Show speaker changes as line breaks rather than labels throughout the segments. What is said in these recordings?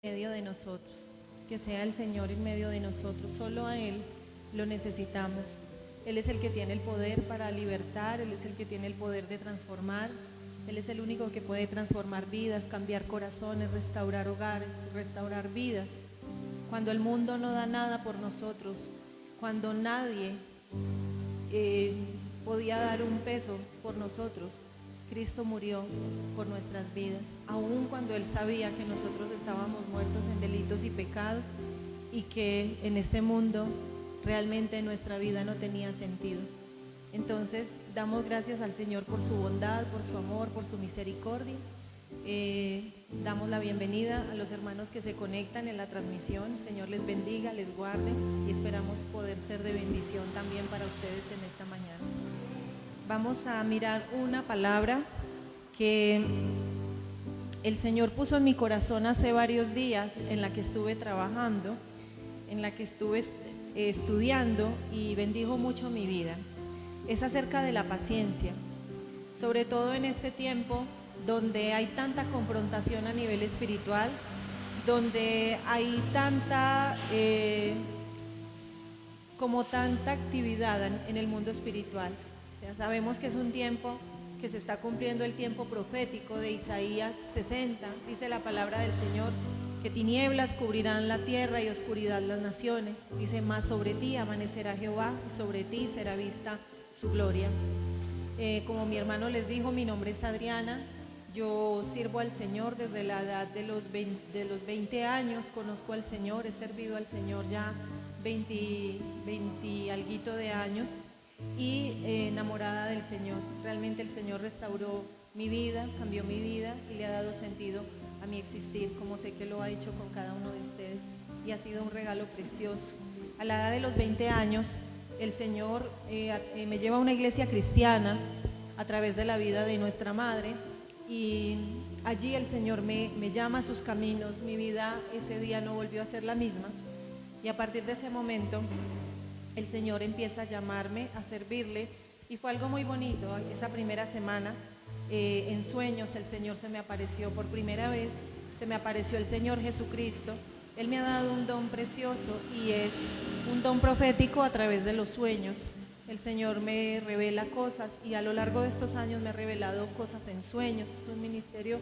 medio de nosotros, que sea el Señor en medio de nosotros. Solo a Él lo necesitamos. Él es el que tiene el poder para libertar, Él es el que tiene el poder de transformar, Él es el único que puede transformar vidas, cambiar corazones, restaurar hogares, restaurar vidas. Cuando el mundo no da nada por nosotros, cuando nadie podía dar un peso por nosotros, Cristo murió por nuestras vidas, aun cuando Él sabía que nosotros estábamos muertos en delitos y pecados y que en este mundo realmente nuestra vida no tenía sentido. Entonces damos gracias al Señor por su bondad, por su amor, por su misericordia. Damos la bienvenida a los hermanos que se conectan en la transmisión. El Señor les bendiga, les guarde y esperamos poder ser de bendición también para ustedes en esta mañana. Vamos a mirar una palabra que el Señor puso en mi corazón hace varios días, en la que estuve trabajando, en la que estuve estudiando y bendijo mucho mi vida. Es acerca de la paciencia, sobre todo en este tiempo donde hay tanta confrontación a nivel espiritual, donde hay tanta actividad en el mundo espiritual. O sea, sabemos que es un tiempo que se está cumpliendo el tiempo profético de Isaías 60. Dice la palabra del Señor que tinieblas cubrirán la tierra y oscuridad las naciones. Dice, mas sobre ti amanecerá Jehová y sobre ti será vista su gloria. Como mi hermano les dijo, mi nombre es Adriana. Yo sirvo al Señor desde la edad de los 20 años. Conozco al Señor, he servido al Señor ya 20 alguito de años. Y enamorada del Señor. Realmente el Señor restauró mi vida, cambió mi vida y le ha dado sentido a mi existir, como sé que lo ha hecho con cada uno de ustedes, y ha sido un regalo precioso. A la edad de los 20 años el Señor me lleva a una iglesia cristiana a través de la vida de nuestra madre, y allí el Señor me llama a sus caminos. Mi vida ese día no volvió a ser la misma, y a partir de ese momento el Señor empieza a llamarme a servirle, y fue algo muy bonito. Esa primera semana en sueños el Señor se me apareció por primera vez, se me apareció el Señor Jesucristo. Él me ha dado un don precioso y es un don profético a través de los sueños. El Señor me revela cosas y a lo largo de estos años me ha revelado cosas en sueños. Es un ministerio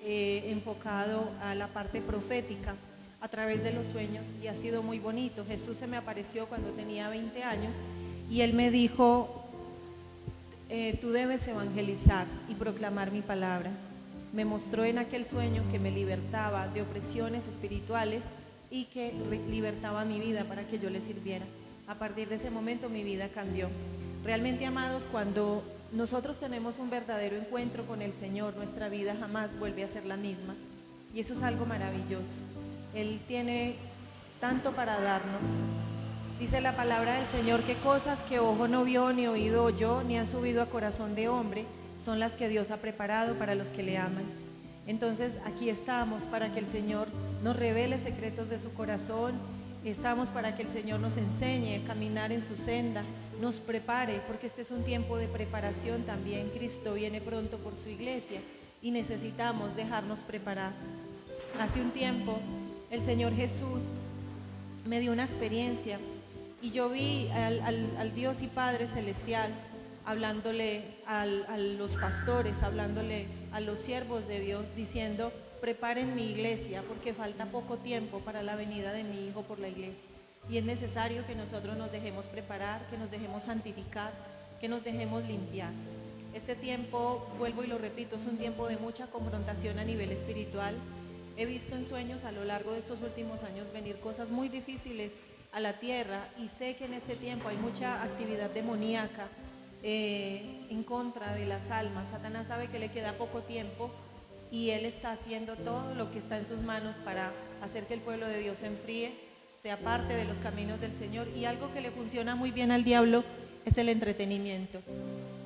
enfocado a la parte profética a través de los sueños, y ha sido muy bonito. Jesús se me apareció cuando tenía 20 años y Él me dijo, tú debes evangelizar y proclamar mi palabra. Me mostró en aquel sueño que me libertaba de opresiones espirituales y que libertaba mi vida para que yo le sirviera. A partir de ese momento mi vida cambió. Realmente, amados, cuando nosotros tenemos un verdadero encuentro con el Señor, nuestra vida jamás vuelve a ser la misma, y eso es algo maravilloso. Él tiene tanto para darnos. Dice la palabra del Señor que cosas que ojo no vio, ni oído oyó, ni han subido a corazón de hombre, son las que Dios ha preparado para los que le aman. Entonces aquí estamos para que el Señor nos revele secretos de su corazón. Estamos para que el Señor nos enseñe a caminar en su senda, nos prepare, porque este es un tiempo de preparación también. Cristo viene pronto por su iglesia y necesitamos dejarnos preparar. Hace un tiempo el Señor Jesús me dio una experiencia y yo vi al Dios y Padre Celestial hablándole a los pastores, hablándole a los siervos de Dios, diciendo, preparen mi iglesia porque falta poco tiempo para la venida de mi Hijo por la iglesia, y es necesario que nosotros nos dejemos preparar, que nos dejemos santificar, que nos dejemos limpiar. Este tiempo, vuelvo y lo repito, es un tiempo de mucha confrontación a nivel espiritual. He visto en sueños a lo largo de estos últimos años venir cosas muy difíciles a la tierra, y sé que en este tiempo hay mucha actividad demoníaca en contra de las almas. Satanás sabe que le queda poco tiempo y él está haciendo todo lo que está en sus manos para hacer que el pueblo de Dios se enfríe, sea parte de los caminos del Señor. Y algo que le funciona muy bien al diablo es el entretenimiento.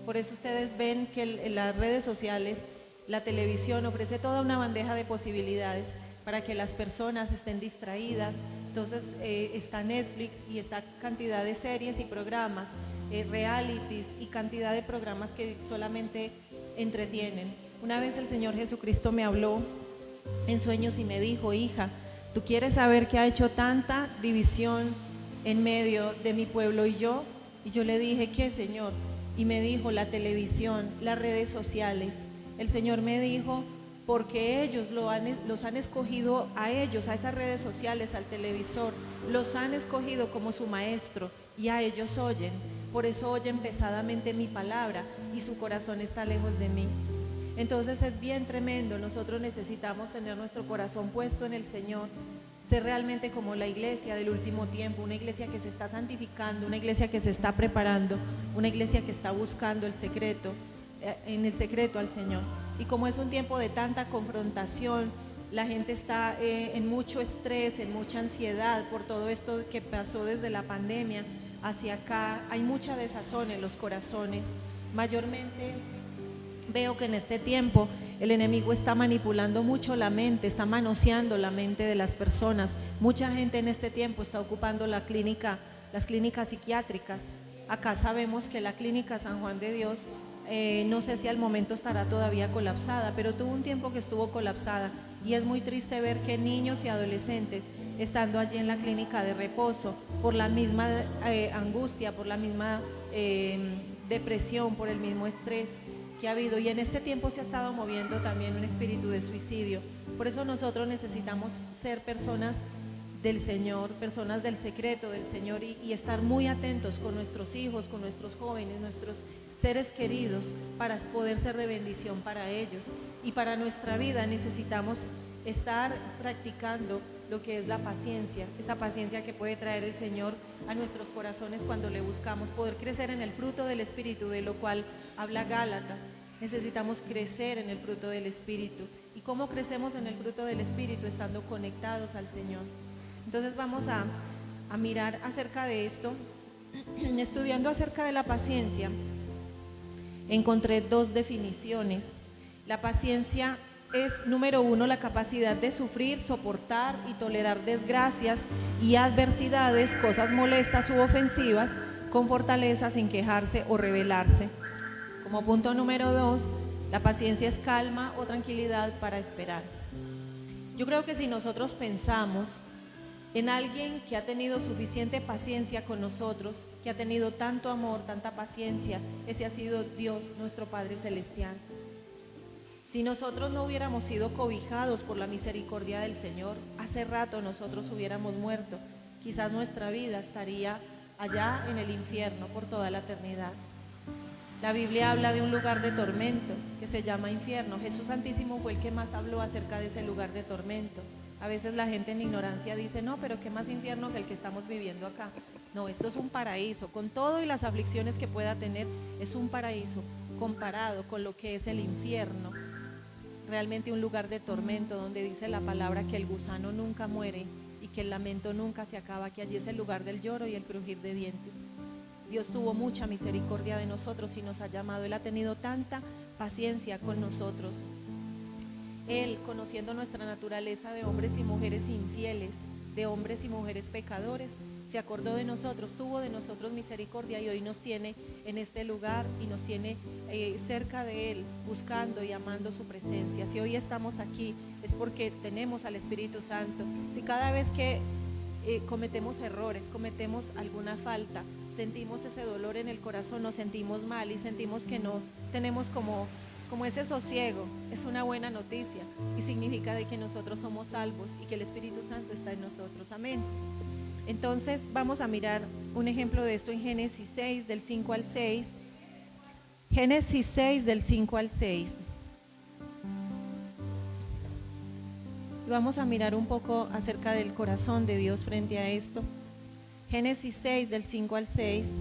Por eso ustedes ven que en las redes sociales, la televisión ofrece toda una bandeja de posibilidades para que las personas estén distraídas. Entonces está Netflix y está cantidad de series y programas, realities y cantidad de programas que solamente entretienen. Una vez el Señor Jesucristo me habló en sueños y me dijo, hija, ¿tú quieres saber qué ha hecho tanta división en medio de mi pueblo y yo? Y yo le dije, ¿qué, Señor? Y me dijo, la televisión, las redes sociales. El Señor me dijo, porque ellos los han escogido a ellos, a esas redes sociales, al televisor, los han escogido como su maestro y a ellos oyen. Por eso oyen pesadamente mi palabra y su corazón está lejos de mí. Entonces es bien tremendo, nosotros necesitamos tener nuestro corazón puesto en el Señor, ser realmente como la iglesia del último tiempo, una iglesia que se está santificando, una iglesia que se está preparando, una iglesia que está buscando el secreto, en el secreto al Señor. Y como es un tiempo de tanta confrontación, la gente está en mucho estrés, en mucha ansiedad por todo esto que pasó desde la pandemia hacia acá, hay mucha desazón en los corazones. Mayormente veo que en este tiempo el enemigo está manipulando mucho la mente, está manoseando la mente de las personas. Mucha gente en este tiempo está ocupando las clínicas psiquiátricas. Acá sabemos que la clínica San Juan de Dios, no sé si al momento estará todavía colapsada, pero tuvo un tiempo que estuvo colapsada y es muy triste ver que niños y adolescentes estando allí en la clínica de reposo por la misma angustia, por la misma depresión, por el mismo estrés que ha habido, y en este tiempo se ha estado moviendo también un espíritu de suicidio. Por eso nosotros necesitamos ser personas del Señor, personas del secreto del Señor y estar muy atentos con nuestros hijos, con nuestros jóvenes, nuestros seres queridos, para poder ser de bendición para ellos. Y para nuestra vida necesitamos estar practicando lo que es la paciencia, esa paciencia que puede traer el Señor a nuestros corazones cuando le buscamos, poder crecer en el fruto del Espíritu, de lo cual habla Gálatas. Necesitamos crecer en el fruto del Espíritu. ¿Y cómo crecemos en el fruto del Espíritu? Estando conectados al Señor. Entonces vamos a mirar acerca de esto. Estudiando acerca de la paciencia, encontré dos definiciones. La paciencia es, número uno, la capacidad de sufrir, soportar y tolerar desgracias y adversidades, cosas molestas u ofensivas, con fortaleza, sin quejarse o rebelarse. Como punto número dos, la paciencia es calma o tranquilidad para esperar. Yo creo que si nosotros pensamos en alguien que ha tenido suficiente paciencia con nosotros, que ha tenido tanto amor, tanta paciencia, ese ha sido Dios, nuestro Padre Celestial. Si nosotros no hubiéramos sido cobijados por la misericordia del Señor, hace rato nosotros hubiéramos muerto. Quizás nuestra vida estaría allá en el infierno por toda la eternidad. La Biblia habla de un lugar de tormento que se llama infierno. Jesús Santísimo fue el que más habló acerca de ese lugar de tormento. A veces la gente en ignorancia dice, no, pero qué más infierno que el que estamos viviendo acá. No, esto es un paraíso, con todo y las aflicciones que pueda tener, es un paraíso comparado con lo que es el infierno. Realmente un lugar de tormento donde dice la palabra que el gusano nunca muere y que el lamento nunca se acaba, que allí es el lugar del lloro y el crujir de dientes. Dios tuvo mucha misericordia de nosotros y nos ha llamado. Él ha tenido tanta paciencia con nosotros. Él, conociendo nuestra naturaleza de hombres y mujeres infieles, de hombres y mujeres pecadores, se acordó de nosotros, tuvo de nosotros misericordia y hoy nos tiene en este lugar y nos tiene cerca de Él, buscando y amando su presencia. Si hoy estamos aquí es porque tenemos al Espíritu Santo. Si cada vez que cometemos errores, cometemos alguna falta, sentimos ese dolor en el corazón, nos sentimos mal y sentimos que no tenemos como ese sosiego, es una buena noticia y significa de que nosotros somos salvos y que el Espíritu Santo está en nosotros. Amén. Entonces vamos a mirar un ejemplo de esto en Génesis 6 del 5 al 6. Génesis 6 del 5 al 6. Vamos a mirar un poco acerca del corazón de Dios frente a esto. Génesis 6 del 5 al 6.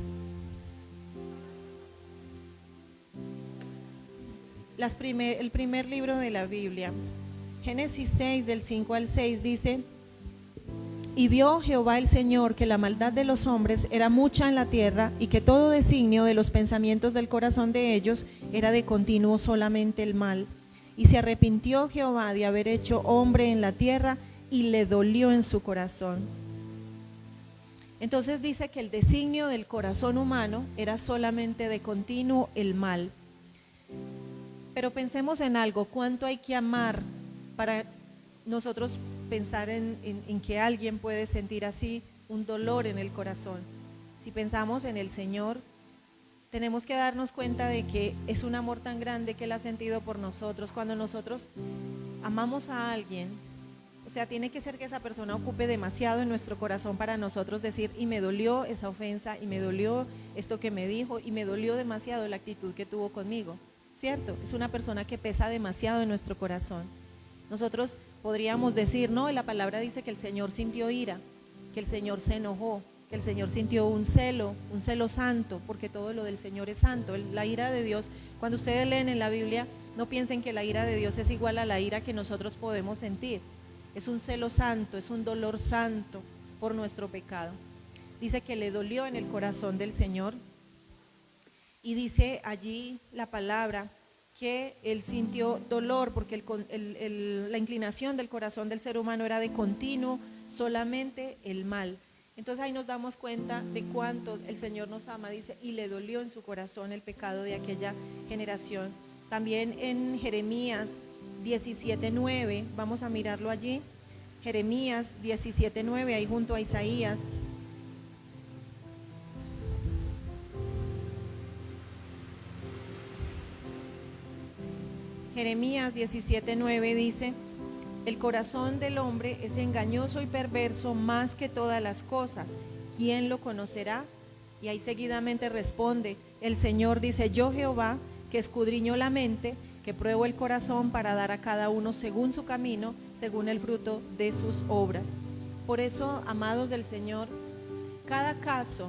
El primer libro de la Biblia. Génesis 6 del 5 al 6 dice: y vio Jehová el Señor que la maldad de los hombres era mucha en la tierra, y que todo designio de los pensamientos del corazón de ellos era de continuo solamente el mal. Y se arrepintió Jehová de haber hecho hombre en la tierra, y le dolió en su corazón. Entonces dice que el designio del corazón humano era solamente de continuo el mal. Pero pensemos en algo, ¿cuánto hay que amar para nosotros pensar en que alguien puede sentir así un dolor en el corazón. Si pensamos en el Señor, tenemos que darnos cuenta de que es un amor tan grande que Él ha sentido por nosotros. Cuando nosotros amamos a alguien, o sea, tiene que ser que esa persona ocupe demasiado en nuestro corazón para nosotros decir, y me dolió esa ofensa, y me dolió esto que me dijo, y me dolió demasiado la actitud que tuvo conmigo, ¿cierto? Es una persona que pesa demasiado en nuestro corazón. Nosotros podríamos decir, no, la palabra dice que el Señor sintió ira, que el Señor se enojó, que el Señor sintió un celo santo, porque todo lo del Señor es santo. La ira de Dios, cuando ustedes leen en la Biblia, no piensen que la ira de Dios es igual a la ira que nosotros podemos sentir. Es un celo santo, es un dolor santo por nuestro pecado. Dice que le dolió en el corazón del Señor, y dice allí la palabra que Él sintió dolor porque la inclinación del corazón del ser humano era de continuo solamente el mal. Entonces ahí nos damos cuenta de cuánto el Señor nos ama, dice, y le dolió en su corazón el pecado de aquella generación. También en Jeremías 17:9, vamos a mirarlo allí, Jeremías 17:9, ahí junto a Isaías. Jeremías 17:9 dice, el corazón del hombre es engañoso y perverso más que todas las cosas, ¿quién lo conocerá? Y ahí seguidamente responde, el Señor dice, yo Jehová, que escudriño la mente, que pruebo el corazón para dar a cada uno según su camino, según el fruto de sus obras. Por eso, amados del Señor, cada caso,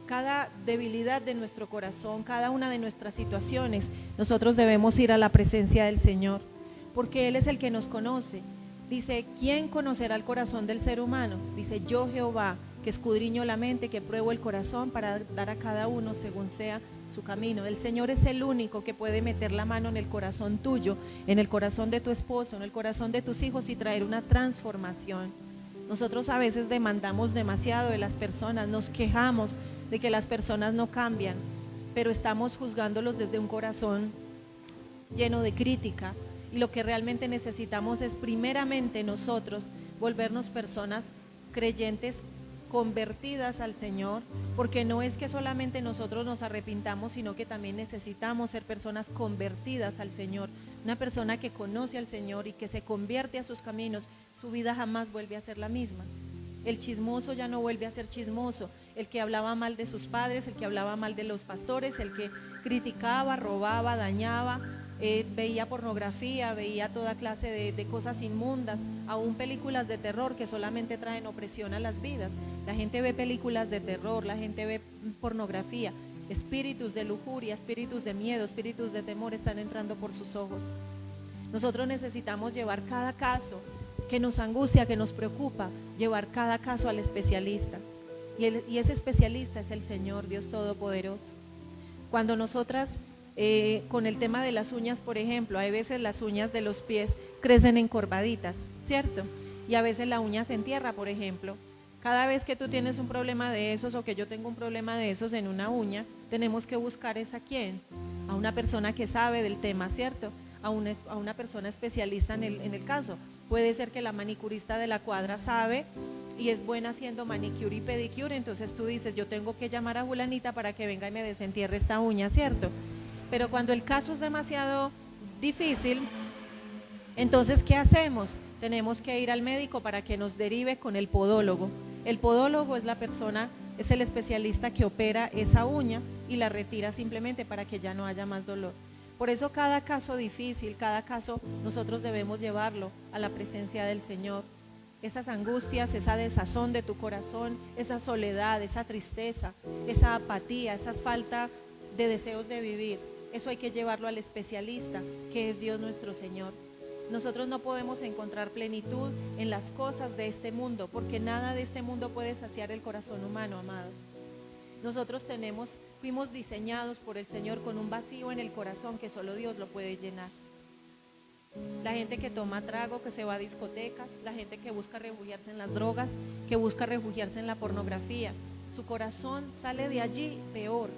cada debilidad de nuestro corazón, cada una de nuestras situaciones, nosotros debemos ir a la presencia del Señor, porque Él es el que nos conoce. Dice, ¿quién conocerá el corazón del ser humano? Dice, yo Jehová, que escudriño la mente, que pruebo el corazón para dar a cada uno según sea su camino. El Señor es el único que puede meter la mano en el corazón tuyo, en el corazón de tu esposo, en el corazón de tus hijos y traer una transformación. Nosotros a veces demandamos demasiado de las personas, nos quejamos de que las personas no cambian, pero estamos juzgándolos desde un corazón lleno de crítica. Y lo que realmente necesitamos es primeramente nosotros volvernos personas creyentes convertidas al Señor, porque no es que solamente nosotros nos arrepintamos, sino que también necesitamos ser personas convertidas al Señor. Una persona que conoce al Señor y que se convierte a sus caminos, su vida jamás vuelve a ser la misma. El chismoso ya no vuelve a ser chismoso, el que hablaba mal de sus padres, el que hablaba mal de los pastores, el que criticaba, robaba, dañaba, veía pornografía, veía toda clase de cosas inmundas, aún películas de terror que solamente traen opresión a las vidas. La gente ve películas de terror, la gente ve pornografía, espíritus de lujuria, espíritus de miedo, espíritus de temor están entrando por sus ojos. Nosotros necesitamos llevar cada caso que nos angustia, que nos preocupa, llevar cada caso al especialista. Y ese especialista es el Señor, Dios Todopoderoso. Cuando nosotras con el tema de las uñas, por ejemplo, hay veces las uñas de los pies crecen encorvaditas, ¿cierto? Y a veces la uña se entierra, por ejemplo. Cada vez que tú tienes un problema de esos o que yo tengo un problema de esos en una uña, tenemos que buscar ¿a quién? A una persona que sabe del tema, ¿cierto? A una persona especialista en el caso. Puede ser que la manicurista de la cuadra sabe y es buena haciendo manicure y pedicure, entonces tú dices, yo tengo que llamar a fulanita para que venga y me desentierre esta uña, ¿cierto? Pero cuando el caso es demasiado difícil, entonces ¿qué hacemos? Tenemos que ir al médico para que nos derive con el podólogo. El podólogo es la persona, es el especialista que opera esa uña y la retira simplemente para que ya no haya más dolor. Por eso cada caso difícil, cada caso nosotros debemos llevarlo a la presencia del Señor. Esas angustias, esa desazón de tu corazón, esa soledad, esa tristeza, esa apatía, esa falta de deseos de vivir, eso hay que llevarlo al especialista, que es Dios nuestro Señor. Nosotros no podemos encontrar plenitud en las cosas de este mundo, porque nada de este mundo puede saciar el corazón humano, amados. Nosotros fuimos diseñados por el Señor con un vacío en el corazón que solo Dios lo puede llenar. La gente que toma trago, que se va a discotecas, la gente que busca refugiarse en las drogas, que busca refugiarse en la pornografía, su corazón sale de allí peor.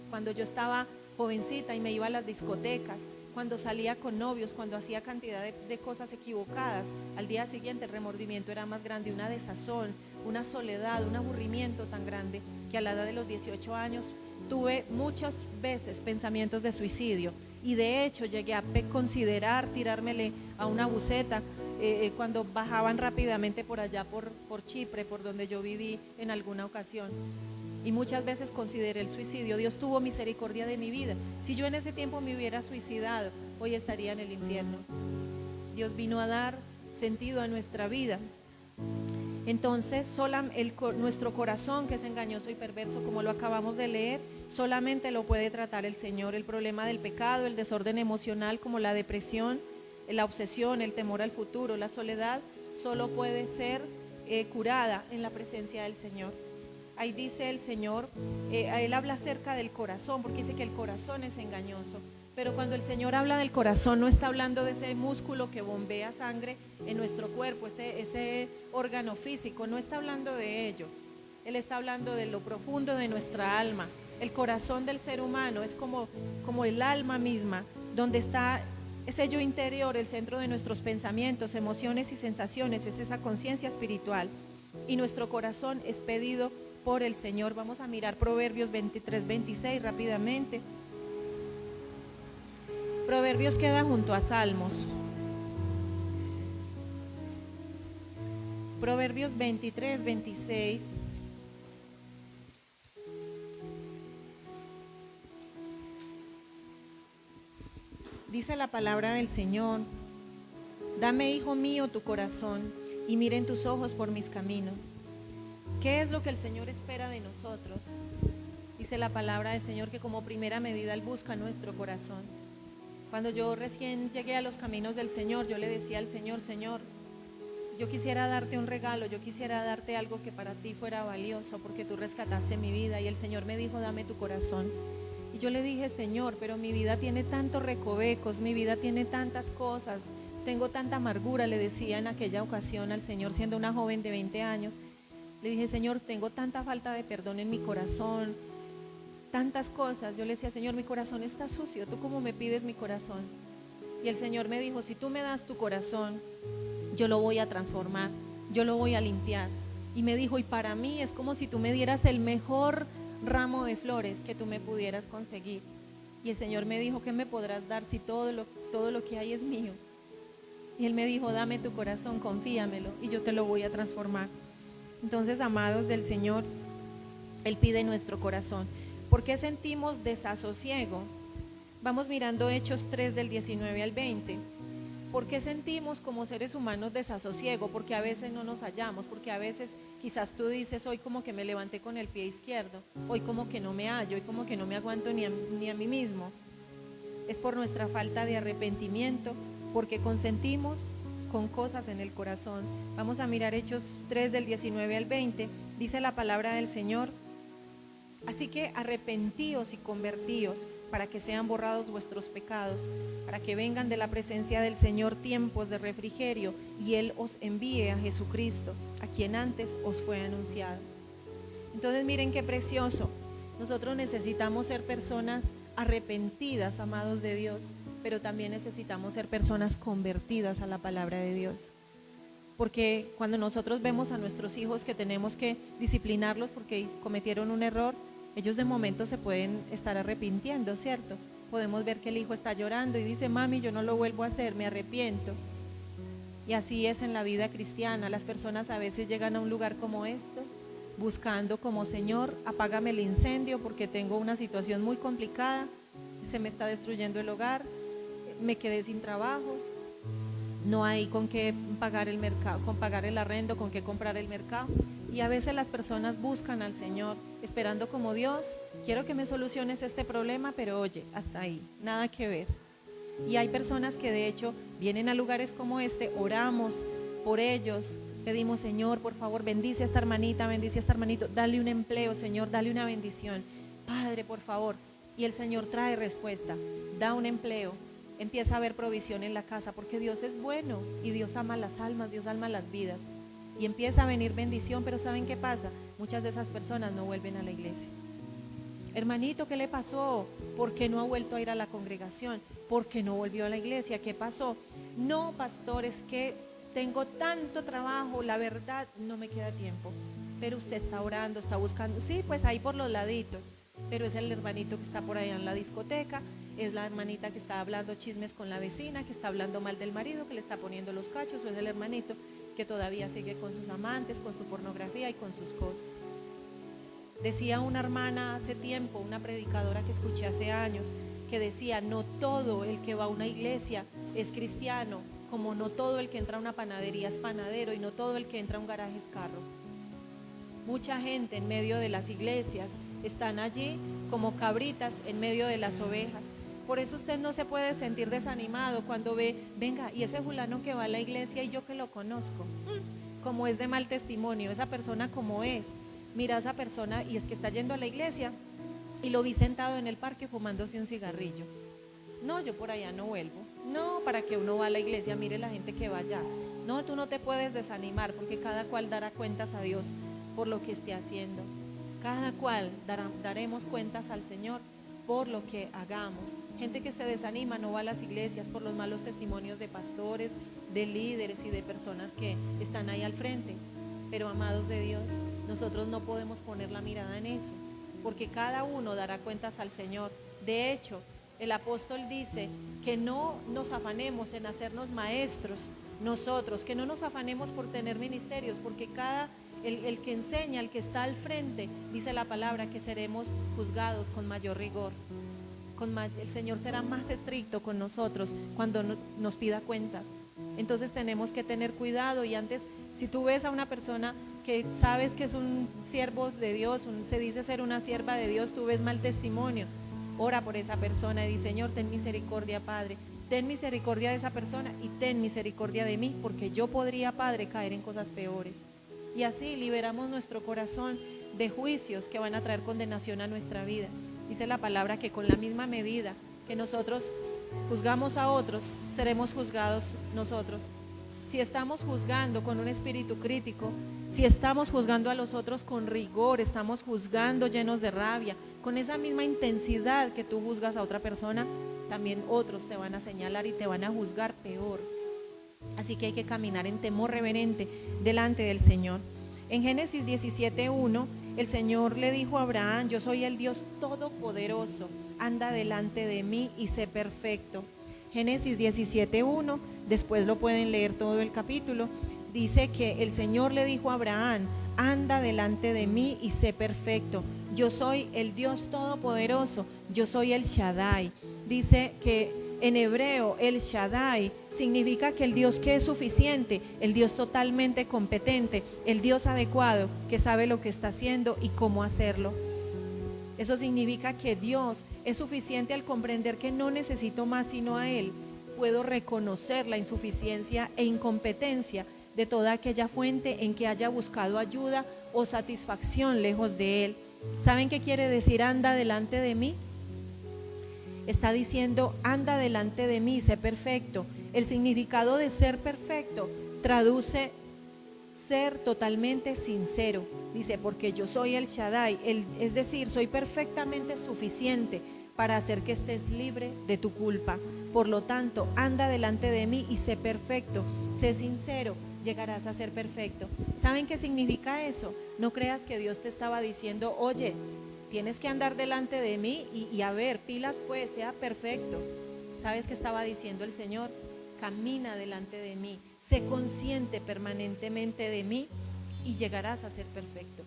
Cuando yo estaba jovencita y me iba a las discotecas, cuando salía con novios, cuando hacía cantidad de cosas equivocadas, al día siguiente el remordimiento era más grande, una desazón, una soledad, un aburrimiento tan grande que a la edad de los 18 años tuve muchas veces pensamientos de suicidio y de hecho llegué a considerar tirármele a una buceta cuando bajaban rápidamente por allá por Chipre, por donde yo viví en alguna ocasión. Y muchas veces consideré el suicidio. Dios tuvo misericordia de mi vida. Si yo en ese tiempo me hubiera suicidado, hoy estaría en el infierno. Dios vino a dar sentido a nuestra vida. Entonces, nuestro corazón, que es engañoso y perverso, como lo acabamos de leer, solamente lo puede tratar el Señor. El problema del pecado, el desorden emocional como la depresión, la obsesión, el temor al futuro, la soledad, solo puede ser curada en la presencia del Señor. Ahí dice el Señor, Él habla acerca del corazón, porque dice que el corazón es engañoso. Pero cuando el Señor habla del corazón, no está hablando de ese músculo que bombea sangre en nuestro cuerpo, ese órgano físico, no está hablando de ello. Él está hablando de lo profundo de nuestra alma. El corazón del ser humano es como el alma misma, donde está ese yo interior, el centro de nuestros pensamientos, emociones y sensaciones, es esa conciencia espiritual. Y nuestro corazón es pedido por el Señor. Vamos a mirar Proverbios 23-26 rápidamente. Proverbios queda junto a Salmos. Proverbios 23-26. Dice la palabra del Señor: dame, hijo mío, tu corazón, y miren tus ojos por mis caminos. ¿Qué es lo que el Señor espera de nosotros? Dice la palabra del Señor que como primera medida Él busca nuestro corazón. Cuando yo recién llegué a los caminos del Señor, yo le decía al Señor: Señor, yo quisiera darte un regalo, yo quisiera darte algo que para ti fuera valioso, porque tú rescataste mi vida. Y el Señor me dijo: dame tu corazón. Y yo le dije: Señor, pero mi vida tiene tantos recovecos, mi vida tiene tantas cosas, tengo tanta amargura, le decía en aquella ocasión al Señor, siendo una joven de 20 años. Le dije: Señor, tengo tanta falta de perdón en mi corazón, tantas cosas. Yo le decía: Señor, mi corazón está sucio, ¿tú cómo me pides mi corazón? Y el Señor me dijo: si tú me das tu corazón, yo lo voy a transformar, yo lo voy a limpiar. Y me dijo: y para mí es como si tú me dieras el mejor ramo de flores que tú me pudieras conseguir. Y el Señor me dijo: ¿qué me podrás dar si todo lo que hay es mío? Y Él me dijo: dame tu corazón, confíamelo y yo te lo voy a transformar. Entonces, amados del Señor, Él pide nuestro corazón. ¿Por qué sentimos desasosiego? Vamos mirando Hechos 3 del 19 al 20. ¿Por qué sentimos como seres humanos desasosiego? Porque a veces no nos hallamos, porque a veces quizás tú dices: hoy como que me levanté con el pie izquierdo, hoy como que no me hallo, hoy como que no me aguanto ni a mí mismo. Es por nuestra falta de arrepentimiento, porque consentimos con cosas en el corazón. Vamos a mirar Hechos 3 del 19 al 20. Dice la palabra del Señor: así que arrepentíos y convertíos, para que sean borrados vuestros pecados, para que vengan de la presencia del Señor tiempos de refrigerio, y Él os envíe a Jesucristo, a quien antes os fue anunciado. Entonces miren qué precioso. Nosotros necesitamos ser personas arrepentidas, amados de Dios, pero también necesitamos ser personas convertidas a la palabra de Dios. Porque cuando nosotros vemos a nuestros hijos que tenemos que disciplinarlos porque cometieron un error, ellos de momento se pueden estar arrepintiendo, ¿cierto? Podemos ver que el hijo está llorando y dice: mami, yo no lo vuelvo a hacer, me arrepiento. Y así es en la vida cristiana. Las personas a veces llegan a un lugar como esto, buscando como: Señor, apágame el incendio porque tengo una situación muy complicada, se me está destruyendo el hogar, me quedé sin trabajo, no hay con qué pagar el mercado, con pagar el arrendo, con qué comprar el mercado. Y a veces las personas buscan al Señor esperando como: Dios, quiero que me soluciones este problema, pero oye, hasta ahí, nada que ver. Y hay personas que de hecho vienen a lugares como este, oramos por ellos, pedimos: Señor, por favor, bendice a esta hermanita, bendice a este hermanito, dale un empleo, Señor, dale una bendición. Padre, por favor. Y el Señor trae respuesta, da un empleo, empieza a haber provisión en la casa, porque Dios es bueno y Dios ama las almas, Dios ama las vidas. Y empieza a venir bendición, pero ¿saben qué pasa? Muchas de esas personas no vuelven a la iglesia. Hermanito, ¿qué le pasó? ¿Por qué no ha vuelto a ir a la congregación? ¿Por qué no volvió a la iglesia? ¿Qué pasó? No, pastor, es que tengo tanto trabajo, la verdad no me queda tiempo. Pero usted está orando, está buscando, sí, pues ahí por los laditos, pero es el hermanito que está por allá en la discoteca, es la hermanita que está hablando chismes con la vecina, que está hablando mal del marido, que le está poniendo los cachos, o es el hermanito que todavía sigue con sus amantes, con su pornografía y con sus cosas. Decía una hermana hace tiempo, una predicadora que escuché hace años, que decía, no todo el que va a una iglesia es cristiano, como no todo el que entra a una panadería es panadero y no todo el que entra a un garaje es carro. Mucha gente en medio de las iglesias están allí como cabritas en medio de las ovejas. Por eso usted no se puede sentir desanimado cuando ve, venga, y ese fulano que va a la iglesia y yo que lo conozco, como es de mal testimonio, esa persona como es. Mira a esa persona y es que está yendo a la iglesia y lo vi sentado en el parque fumándose un cigarrillo. No, yo por allá no vuelvo. No, para que uno va a la iglesia, mire la gente que va allá. No, tú no te puedes desanimar porque cada cual dará cuentas a Dios por lo que esté haciendo. Cada cual daremos cuentas al Señor por lo que hagamos. Gente que se desanima no va a las iglesias por los malos testimonios de pastores, de líderes y de personas que están ahí al frente. Pero amados de Dios, nosotros no podemos poner la mirada en eso, porque cada uno dará cuentas al Señor. De hecho, el apóstol dice que no nos afanemos en hacernos maestros nosotros, que no nos afanemos por tener ministerios, porque el que enseña, el que está al frente, dice la palabra que seremos juzgados con mayor rigor. El Señor será más estricto con nosotros cuando nos pida cuentas. Entonces tenemos que tener cuidado. Y antes, si tú ves a una persona que sabes que es un siervo de Dios, se dice ser una sierva de Dios, tú ves mal testimonio, ora por esa persona y di, Señor, ten misericordia, Padre, ten misericordia de esa persona y ten misericordia de mí, porque yo podría, Padre, caer en cosas peores. Y así liberamos nuestro corazón de juicios que van a traer condenación a nuestra vida. Dice la palabra que con la misma medida que nosotros juzgamos a otros, seremos juzgados nosotros. Si estamos juzgando con un espíritu crítico, si estamos juzgando a los otros con rigor, estamos juzgando llenos de rabia, con esa misma intensidad que tú juzgas a otra persona, también otros te van a señalar y te van a juzgar peor. Así que hay que caminar en temor reverente delante del Señor. En Génesis 17:1, el Señor le dijo a Abraham, yo soy el Dios todopoderoso, anda delante de mí y sé perfecto. Génesis 17:1, después lo pueden leer todo el capítulo, dice que el Señor le dijo a Abraham, anda delante de mí y sé perfecto. Yo soy el Dios todopoderoso, yo soy el Shaddai. Dice que en hebreo el Shaddai significa que el Dios que es suficiente, el Dios totalmente competente, el Dios adecuado que sabe lo que está haciendo y cómo hacerlo. Eso significa que Dios es suficiente al comprender que no necesito más sino a Él. Puedo reconocer la insuficiencia e incompetencia de toda aquella fuente en que haya buscado ayuda o satisfacción lejos de Él. ¿Saben qué quiere decir anda delante de mí? Está diciendo anda delante de mí, sé perfecto. El significado de ser perfecto traduce ser totalmente sincero. Dice, porque yo soy el Shaddai, es decir, soy perfectamente suficiente para hacer que estés libre de tu culpa. Por lo tanto, anda delante de mí y sé perfecto, sé sincero, llegarás a ser perfecto. ¿Saben qué significa eso? No creas que Dios te estaba diciendo, oye, tienes que andar delante de mí y a ver, pilas pues, sea perfecto. ¿Sabes qué estaba diciendo el Señor? Camina delante de mí, sé consciente permanentemente de mí y llegarás a ser perfecto.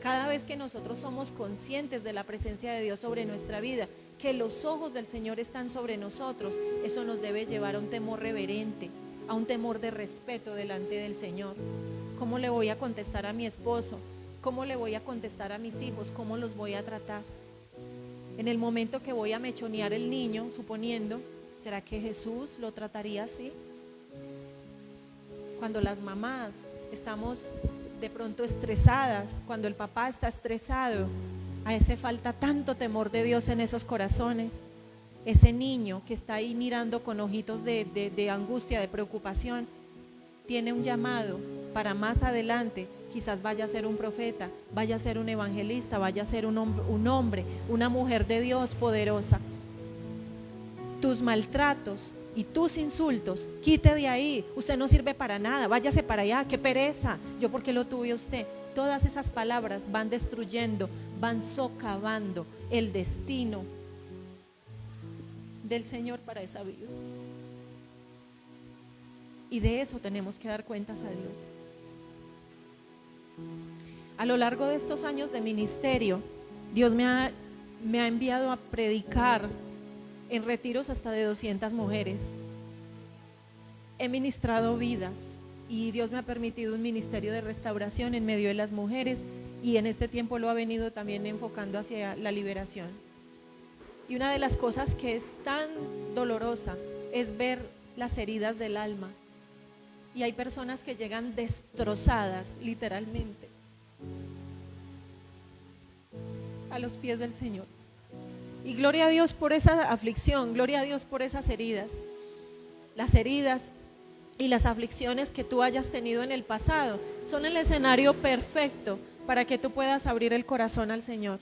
Cada vez que nosotros somos conscientes de la presencia de Dios sobre nuestra vida, que los ojos del Señor están sobre nosotros, eso nos debe llevar a un temor reverente, a un temor de respeto delante del Señor. ¿Cómo le voy a contestar a mi esposo? ¿Cómo le voy a contestar a mis hijos? ¿Cómo los voy a tratar? En el momento que voy a mechonear el niño, suponiendo, ¿será que Jesús lo trataría así? Cuando las mamás estamos de pronto estresadas, cuando el papá está estresado, a ese falta tanto temor de Dios en esos corazones. Ese niño que está ahí mirando con ojitos de angustia, de preocupación, tiene un llamado para más adelante quizás vaya a ser un profeta, vaya a ser un evangelista, vaya a ser un hombre, una mujer de Dios poderosa. Tus maltratos y tus insultos, quite de ahí. Usted no sirve para nada, váyase para allá, qué pereza, yo por qué lo tuve a usted. Todas esas palabras van destruyendo, van socavando el destino del Señor para esa vida. Y de eso tenemos que dar cuentas a Dios. A lo largo de estos años de ministerio, Dios me ha enviado a predicar en retiros hasta de 200 mujeres. He ministrado vidas y Dios me ha permitido un ministerio de restauración en medio de las mujeres, y en este tiempo lo ha venido también enfocando hacia la liberación. Y una de las cosas que es tan dolorosa es ver las heridas del alma. Y hay personas que llegan destrozadas, literalmente, a los pies del Señor. Y gloria a Dios por esa aflicción, gloria a Dios por esas heridas. Las heridas y las aflicciones que tú hayas tenido en el pasado son el escenario perfecto para que tú puedas abrir el corazón al Señor.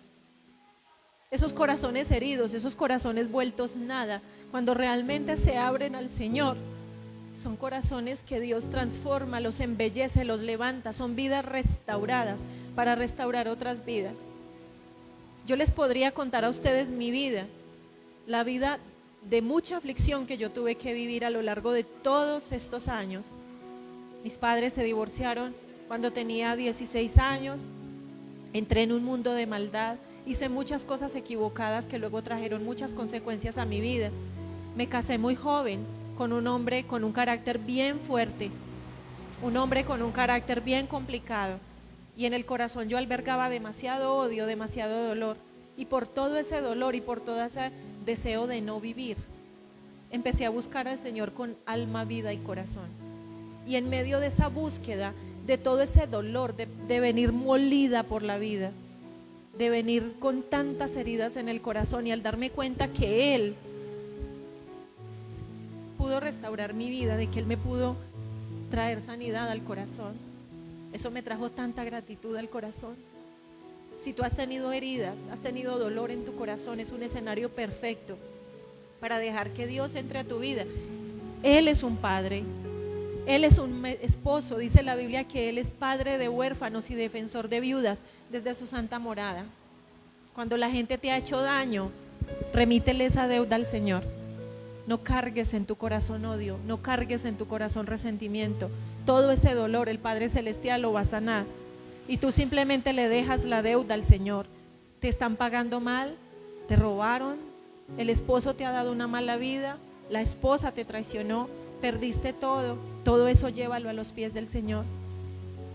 Esos corazones heridos, esos corazones vueltos nada, cuando realmente se abren al Señor, son corazones que Dios transforma, los embellece, los levanta, son vidas restauradas para restaurar otras vidas. Yo les podría contar a ustedes mi vida, la vida de mucha aflicción que yo tuve que vivir a lo largo de todos estos años. Mis padres se divorciaron cuando tenía 16 años, entré en un mundo de maldad, hice muchas cosas equivocadas que luego trajeron muchas consecuencias a mi vida. Me casé muy joven con un hombre con un carácter bien fuerte, un hombre con un carácter bien complicado, y en el corazón yo albergaba demasiado odio, demasiado dolor, y por todo ese dolor y por todo ese deseo de no vivir, empecé a buscar al Señor con alma, vida y corazón. Y en medio de esa búsqueda, de todo ese dolor, de venir molida por la vida, de venir con tantas heridas en el corazón, y al darme cuenta que Él pudo restaurar mi vida, de que Él me pudo traer sanidad al corazón, eso me trajo tanta gratitud al corazón. Si tú has tenido heridas, has tenido dolor en tu corazón, es un escenario perfecto para dejar que Dios entre a tu vida. Él es un padre, Él es un esposo, dice la Biblia que Él es padre de huérfanos y defensor de viudas desde su santa morada. Cuando la gente te ha hecho daño, remítele esa deuda al Señor. No cargues en tu corazón odio, no cargues en tu corazón resentimiento. Todo ese dolor el Padre Celestial lo va a sanar, y tú simplemente le dejas la deuda al Señor. Te están pagando mal, te robaron, el esposo te ha dado una mala vida, la esposa te traicionó, perdiste todo, todo eso llévalo a los pies del Señor.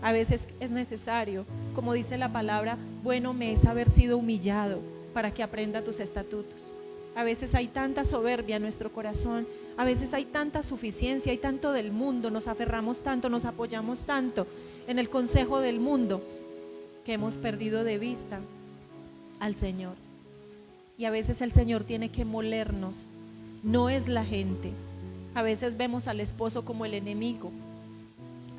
A veces es necesario, como dice la palabra, bueno me es haber sido humillado para que aprenda tus estatutos. A veces hay tanta soberbia en nuestro corazón, a veces hay tanta suficiencia, hay tanto del mundo, nos aferramos tanto, nos apoyamos tanto en el consejo del mundo, que hemos perdido de vista al Señor. Y a veces el Señor tiene que molernos, no es la gente. A veces vemos al esposo como el enemigo,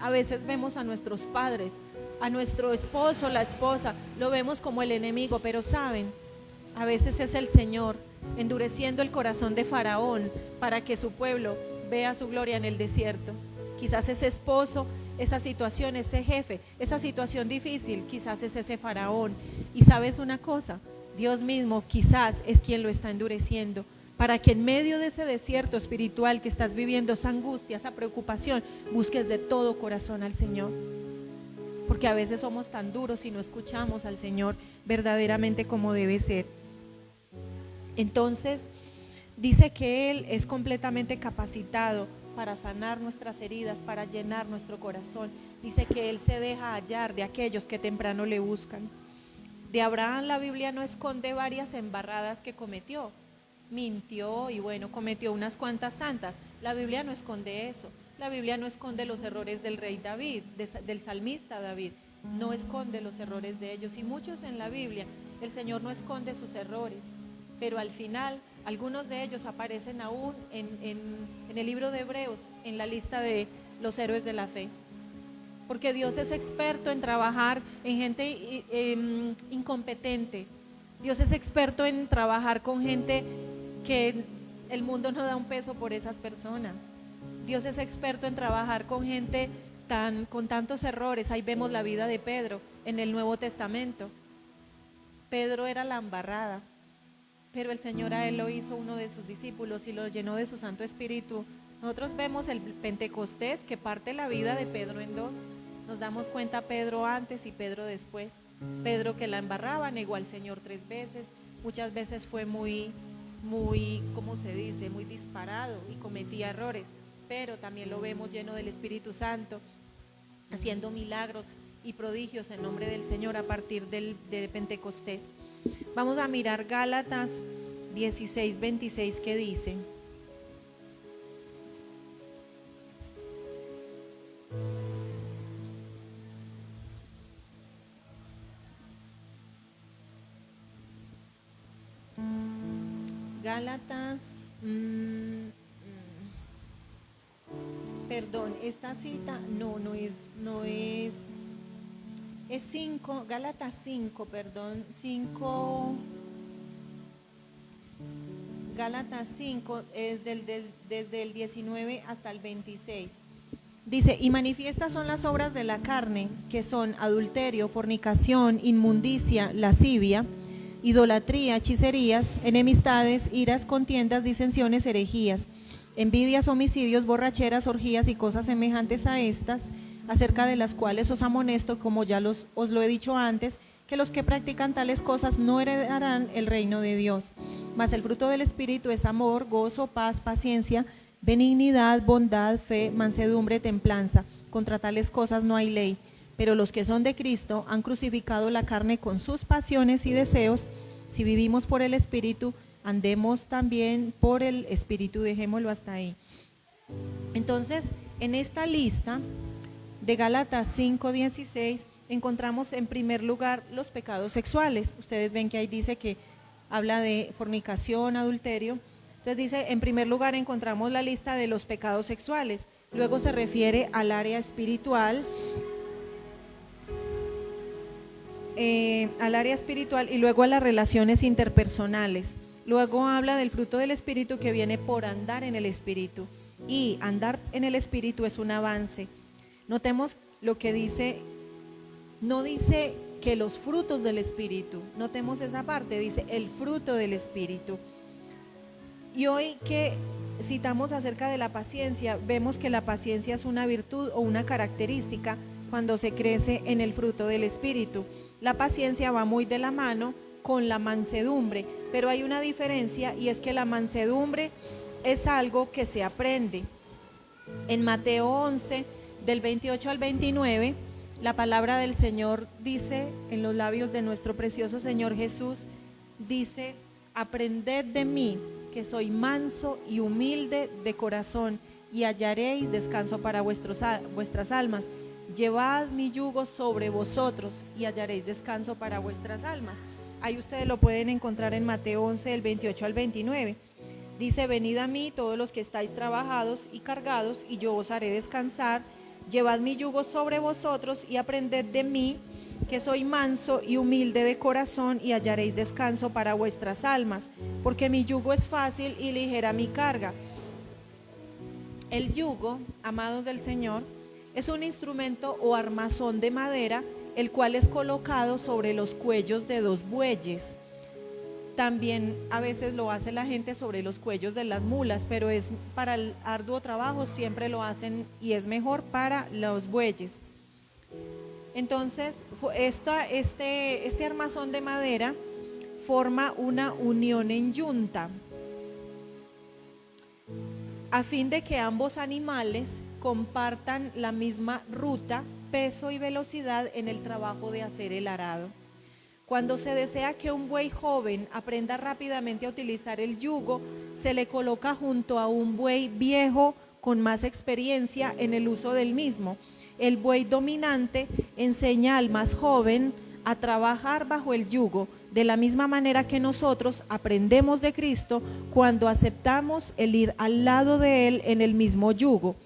a veces vemos a nuestros padres, a nuestro esposo, la esposa, lo vemos como el enemigo, pero saben, a veces es el Señor endureciendo el corazón de Faraón para que su pueblo vea su gloria en el desierto. Quizás ese esposo, esa situación, ese jefe, esa situación difícil, quizás es ese Faraón. Y sabes una cosa, Dios mismo quizás es quien lo está endureciendo, para que en medio de ese desierto espiritual que estás viviendo, esa angustia, esa preocupación, busques de todo corazón al Señor. Porque a veces somos tan duros y no escuchamos al Señor verdaderamente como debe ser. Entonces dice que Él es completamente capacitado para sanar nuestras heridas, para llenar nuestro corazón. Dice que Él se deja hallar de aquellos que temprano le buscan. De Abraham la Biblia no esconde varias embarradas que cometió. Mintió y bueno, cometió unas cuantas tantas. La Biblia no esconde eso. La Biblia no esconde los errores del rey David, del salmista David. No esconde los errores de ellos. Y muchos en la Biblia, el Señor no esconde sus errores. Pero al final, algunos de ellos aparecen aún en el libro de Hebreos, en la lista de los héroes de la fe. porque Dios es experto en trabajar en gente incompetente. Dios es experto en trabajar con gente que el mundo no da un peso por esas personas. Dios es experto en trabajar con gente con tantos errores. Ahí vemos la vida de Pedro en el Nuevo Testamento. Pedro era la embarrada, pero el Señor a él lo hizo uno de sus discípulos y lo llenó de su Santo Espíritu. Nosotros vemos el Pentecostés que parte la vida de Pedro en dos. Nos damos cuenta Pedro antes y Pedro después. Pedro que la embarraba, negó al Señor 3 veces, muchas veces fue muy, ¿cómo se dice? Muy disparado y cometía errores, pero también lo vemos lleno del Espíritu Santo, haciendo milagros y prodigios en nombre del Señor a partir del Pentecostés. Vamos a mirar Gálatas 16:26 que dice: Gálatas, perdón, esta cita no es 5, Gálatas 5, perdón, 5, Gálatas 5 es desde el 19 hasta el 26. Dice: y manifiestas son las obras de la carne, que son adulterio, fornicación, inmundicia, lascivia, idolatría, hechicerías, enemistades, iras, contiendas, disensiones, herejías, envidias, homicidios, borracheras, orgías y cosas semejantes a estas, acerca de las cuales os amonesto, como ya os lo he dicho antes, que los que practican tales cosas no heredarán el reino de Dios. Mas el fruto del Espíritu es amor, gozo, paz, paciencia, benignidad, bondad, fe, mansedumbre, templanza. Contra tales cosas no hay ley. Pero los que son de Cristo han crucificado la carne con sus pasiones y deseos. Si vivimos por el Espíritu, andemos también por el Espíritu. Dejémoslo hasta ahí. Entonces, en esta lista de Gálatas 5:16 encontramos en primer lugar los pecados sexuales. Ustedes ven que ahí dice que habla de fornicación, adulterio. Entonces dice, en primer lugar encontramos la lista de los pecados sexuales. Luego se refiere al área espiritual, y luego a las relaciones interpersonales. Luego habla del fruto del Espíritu que viene por andar en el Espíritu. Y andar en el Espíritu es un avance. Notemos lo que dice, no dice que los frutos del Espíritu, notemos esa parte, dice el fruto del Espíritu. Y hoy que citamos acerca de la paciencia, vemos que la paciencia es una virtud o una característica cuando se crece en el fruto del Espíritu. La paciencia va muy de la mano con la mansedumbre, pero hay una diferencia, y es que la mansedumbre es algo que se aprende. En Mateo 11, del 28 al 29, la palabra del Señor dice, en los labios de nuestro precioso Señor Jesús, dice: aprended de mí, que soy manso y humilde de corazón, y hallaréis descanso para vuestras almas. Llevad mi yugo sobre vosotros y hallaréis descanso para vuestras almas. Ahí ustedes lo pueden encontrar en Mateo 11, del 28 al 29. Dice: venid a mí todos los que estáis trabajados y cargados, y yo os haré descansar. Llevad mi yugo sobre vosotros y aprended de mí, que soy manso y humilde de corazón, y hallaréis descanso para vuestras almas, porque mi yugo es fácil y ligera mi carga. El yugo, amados del Señor, es un instrumento o armazón de madera, el cual es colocado sobre los cuellos de 2 bueyes. También a veces lo hace la gente sobre los cuellos de las mulas, pero es para el arduo trabajo, siempre lo hacen y es mejor para los bueyes. Entonces, este armazón de madera forma una unión en yunta, a fin de que ambos animales compartan la misma ruta, peso y velocidad en el trabajo de hacer el arado. Cuando se desea que un buey joven aprenda rápidamente a utilizar el yugo, se le coloca junto a un buey viejo con más experiencia en el uso del mismo. El buey dominante enseña al más joven a trabajar bajo el yugo, de la misma manera que nosotros aprendemos de Cristo cuando aceptamos el ir al lado de Él en el mismo yugo.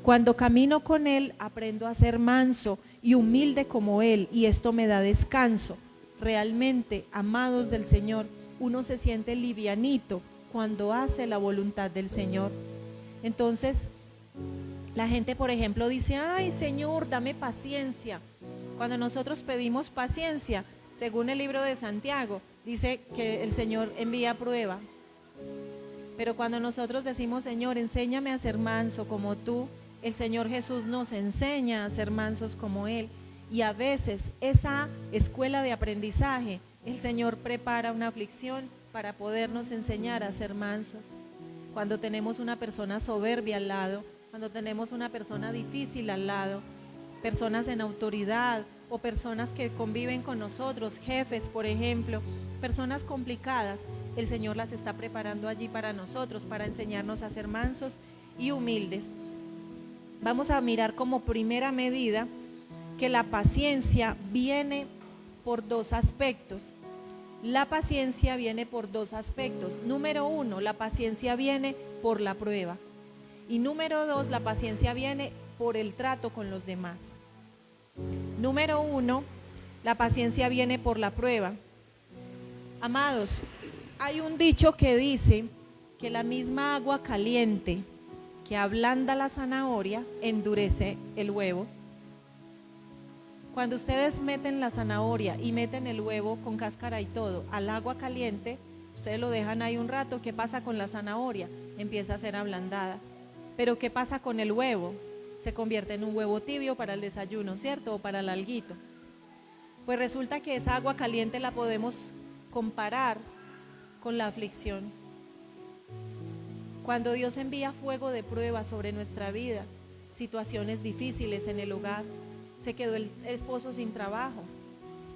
Cuando camino con Él, aprendo a ser manso y humilde como Él, y esto me da descanso. Realmente, amados del Señor, uno se siente livianito cuando hace la voluntad del Señor. Entonces, la gente, por ejemplo, dice: ay, Señor, dame paciencia. Cuando nosotros pedimos paciencia, según el libro de Santiago, dice que el Señor envía prueba. Pero cuando nosotros decimos: Señor, enséñame a ser manso como tú, el Señor Jesús nos enseña a ser mansos como Él. Y a veces esa escuela de aprendizaje, el Señor prepara una aflicción para podernos enseñar a ser mansos. Cuando tenemos una persona soberbia al lado, cuando tenemos una persona difícil al lado, personas en autoridad o personas que conviven con nosotros, jefes, por ejemplo, personas complicadas, el Señor las está preparando allí para nosotros, para enseñarnos a ser mansos y humildes. Vamos a mirar como primera medida que la paciencia viene por dos aspectos. La paciencia viene por dos aspectos. Número uno, la paciencia viene por la prueba. Y número dos, la paciencia viene por el trato con los demás. Número uno, la paciencia viene por la prueba. Amados, hay un dicho que dice que la misma agua caliente que ablanda la zanahoria endurece el huevo. Cuando ustedes meten la zanahoria y meten el huevo con cáscara y todo al agua caliente, ustedes lo dejan ahí un rato. ¿Qué pasa con la zanahoria? Empieza a ser ablandada. Pero ¿qué pasa con el huevo? Se convierte en un huevo tibio para el desayuno, ¿cierto? O para el alguito. Pues resulta que esa agua caliente la podemos comparar con la aflicción. Cuando Dios envía fuego de prueba sobre nuestra vida, situaciones difíciles en el hogar, se quedó el esposo sin trabajo,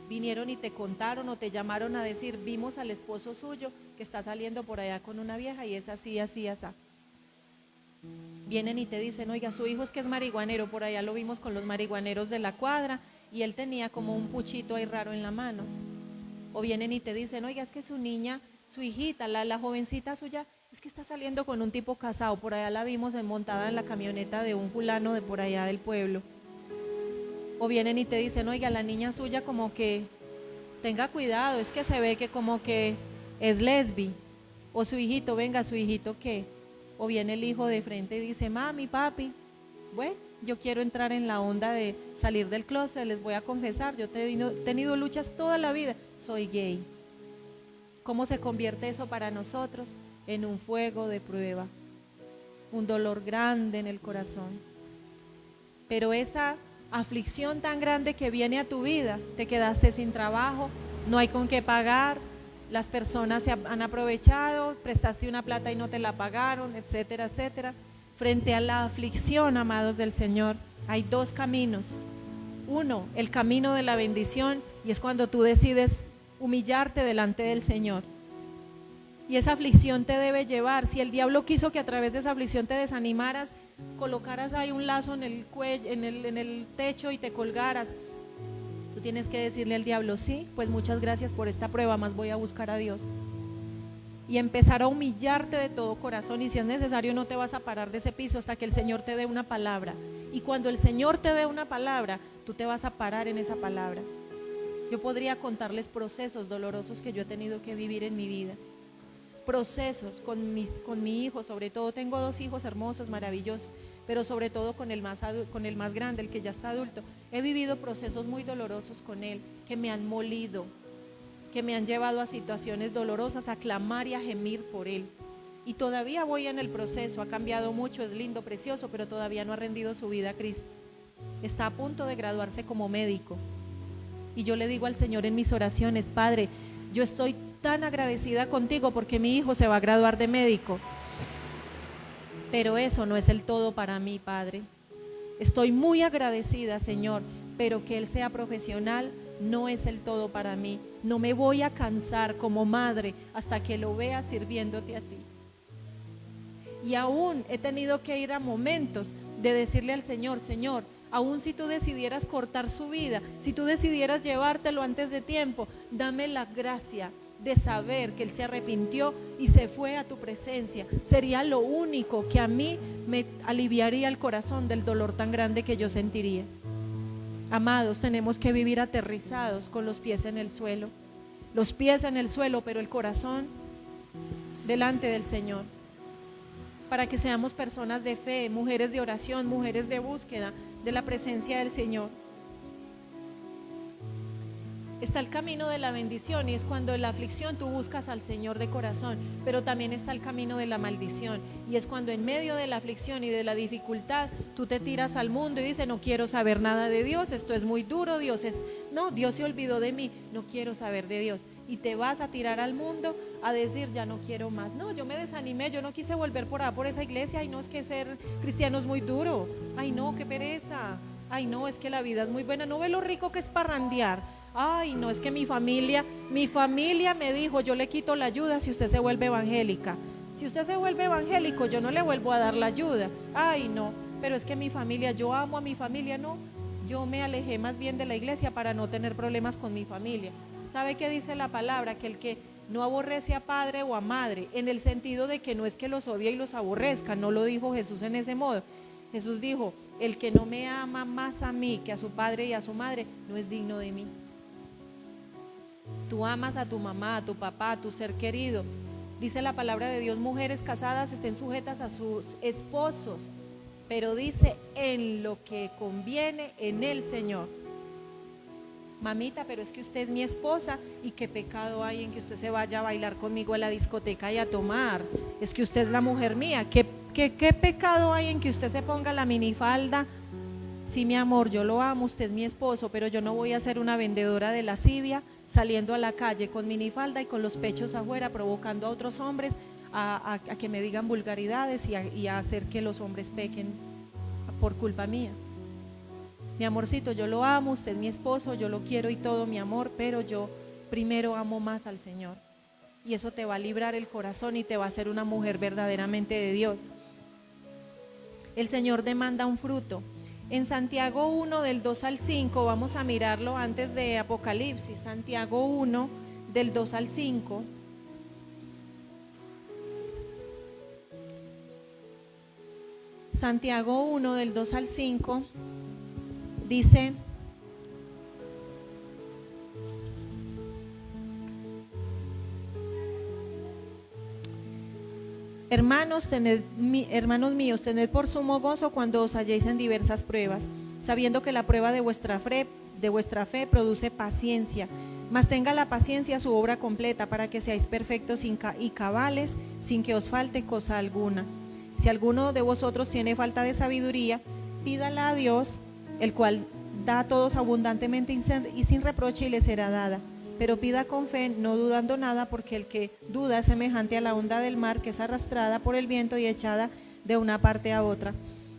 vinieron y te contaron o te llamaron a decir: vimos al esposo suyo que está saliendo por allá con una vieja y es así, así, así. Vienen y te dicen: oiga, su hijo es que es marihuanero, por allá lo vimos con los marihuaneros de la cuadra y él tenía como un puchito ahí raro en la mano. O vienen y te dicen: oiga, es que su niña, su hijita, la jovencita suya, es que está saliendo con un tipo casado, por allá la vimos montada en la camioneta de un fulano de por allá del pueblo. O vienen y te dicen: oiga, la niña suya como que tenga cuidado, es que se ve que como que es lesbi. O su hijito, venga, su hijito ¿qué? O viene el hijo de frente y dice: mami, papi, bueno, yo quiero entrar en la onda de salir del closet, les voy a confesar, yo he tenido luchas toda la vida, soy gay. ¿Cómo se convierte eso para nosotros? En un fuego de prueba, un dolor grande en el corazón. Pero esa aflicción tan grande que viene a tu vida, te quedaste sin trabajo, no hay con qué pagar, las personas se han aprovechado, prestaste una plata y no te la pagaron, etcétera, etcétera. Frente a la aflicción, amados del Señor, hay dos caminos. Uno, el camino de la bendición, y es cuando tú decides humillarte delante del Señor. Y esa aflicción te debe llevar. Si el diablo quiso que a través de esa aflicción te desanimaras, colocaras ahí un lazo en el cuello, en el techo y te colgaras, tú tienes que decirle al diablo: sí, pues muchas gracias por esta prueba, más voy a buscar a Dios. Y empezar a humillarte de todo corazón, y si es necesario no te vas a parar de ese piso hasta que el Señor te dé una palabra. Y cuando el Señor te dé una palabra, tú te vas a parar en esa palabra. Yo podría contarles procesos dolorosos que yo he tenido que vivir en mi vida. Procesos con mi hijo, sobre todo. Tengo dos hijos hermosos, maravillosos, pero sobre todo con el más grande, el que ya está adulto. He vivido procesos muy dolorosos con él, que me han molido, que me han llevado a situaciones dolorosas, a clamar y a gemir por él. Y todavía voy en el proceso. Ha cambiado mucho, es lindo, precioso, pero todavía no ha rendido su vida a Cristo. Está a punto de graduarse como médico. Y yo le digo al Señor en mis oraciones: Padre, yo estoy tan agradecida contigo porque mi hijo se va a graduar de médico, pero eso no es el todo para mí, Padre. Estoy muy agradecida, Señor, pero que él sea profesional no es el todo para mí. No me voy a cansar como madre hasta que lo vea sirviéndote a ti. Y aún he tenido que ir a momentos de decirle al Señor: Señor, aún si tú decidieras cortar su vida, si tú decidieras llevártelo antes de tiempo, dame la gracia de saber que Él se arrepintió y se fue a tu presencia. Sería lo único que a mí me aliviaría el corazón del dolor tan grande que yo sentiría. Amados, tenemos que vivir aterrizados con los pies en el suelo. Los pies en el suelo, pero el corazón delante del Señor. Para que seamos personas de fe, mujeres de oración, mujeres de búsqueda de la presencia del Señor. Está el camino de la bendición y es cuando en la aflicción tú buscas al Señor de corazón, pero también está el camino de la maldición y es cuando en medio de la aflicción y de la dificultad tú te tiras al mundo y dices: no quiero saber nada de Dios, esto es muy duro, Dios se olvidó de mí, no quiero saber de Dios. Y te vas a tirar al mundo a decir: ya no quiero más, no, yo me desanimé, yo no quise volver por esa iglesia, ay no, es que ser cristiano es muy duro, ay no, qué pereza, ay no, es que la vida es muy buena, no ve lo rico que es parrandear. Ay, no, es que mi familia me dijo: yo le quito la ayuda si usted se vuelve evangélica. Si usted se vuelve evangélico, yo no le vuelvo a dar la ayuda. Ay, no, pero es que mi familia, yo amo a mi familia, no. Yo me alejé más bien de la iglesia para no tener problemas con mi familia. ¿Sabe qué dice la palabra? Que el que no aborrece a padre o a madre, en el sentido de que no es que los odie y los aborrezca, no lo dijo Jesús en ese modo. Jesús dijo: el que no me ama más a mí que a su padre y a su madre, no es digno de mí. Tú amas a tu mamá, a tu papá, a tu ser querido. Dice la palabra de Dios: mujeres casadas estén sujetas a sus esposos, pero dice: en lo que conviene en el Señor. Mamita, pero es que usted es mi esposa y qué pecado hay en que usted se vaya a bailar conmigo a la discoteca y a tomar. Es que usted es la mujer mía. ¿Qué pecado hay en que usted se ponga la minifalda? Sí, mi amor, yo lo amo, usted es mi esposo, pero yo no voy a ser una vendedora de lascivia saliendo a la calle con minifalda y con los pechos afuera, provocando a otros hombres a que me digan vulgaridades y a hacer que los hombres pequen por culpa mía. Mi amorcito, yo lo amo, usted es mi esposo, yo lo quiero y todo, mi amor, pero yo primero amo más al Señor. Y eso te va a librar el corazón y te va a hacer una mujer verdaderamente de Dios. El Señor demanda un fruto. En Santiago 1 del 2 al 5, vamos a mirarlo antes de Apocalipsis. Santiago 1 del 2 al 5. Santiago 1 del 2 al 5 dice: hermanos míos, tened por sumo gozo cuando os halléis en diversas pruebas, sabiendo que la prueba de vuestra fe produce paciencia. Mas tenga la paciencia su obra completa, para que seáis perfectos y cabales, sin que os falte cosa alguna. Si alguno de vosotros tiene falta de sabiduría, pídala a Dios, el cual da a todos abundantemente y sin reproche, y le será dada. Pero pida con fe, no dudando nada, porque el que duda es semejante a la onda del mar, que es arrastrada por el viento y echada de una parte a otra.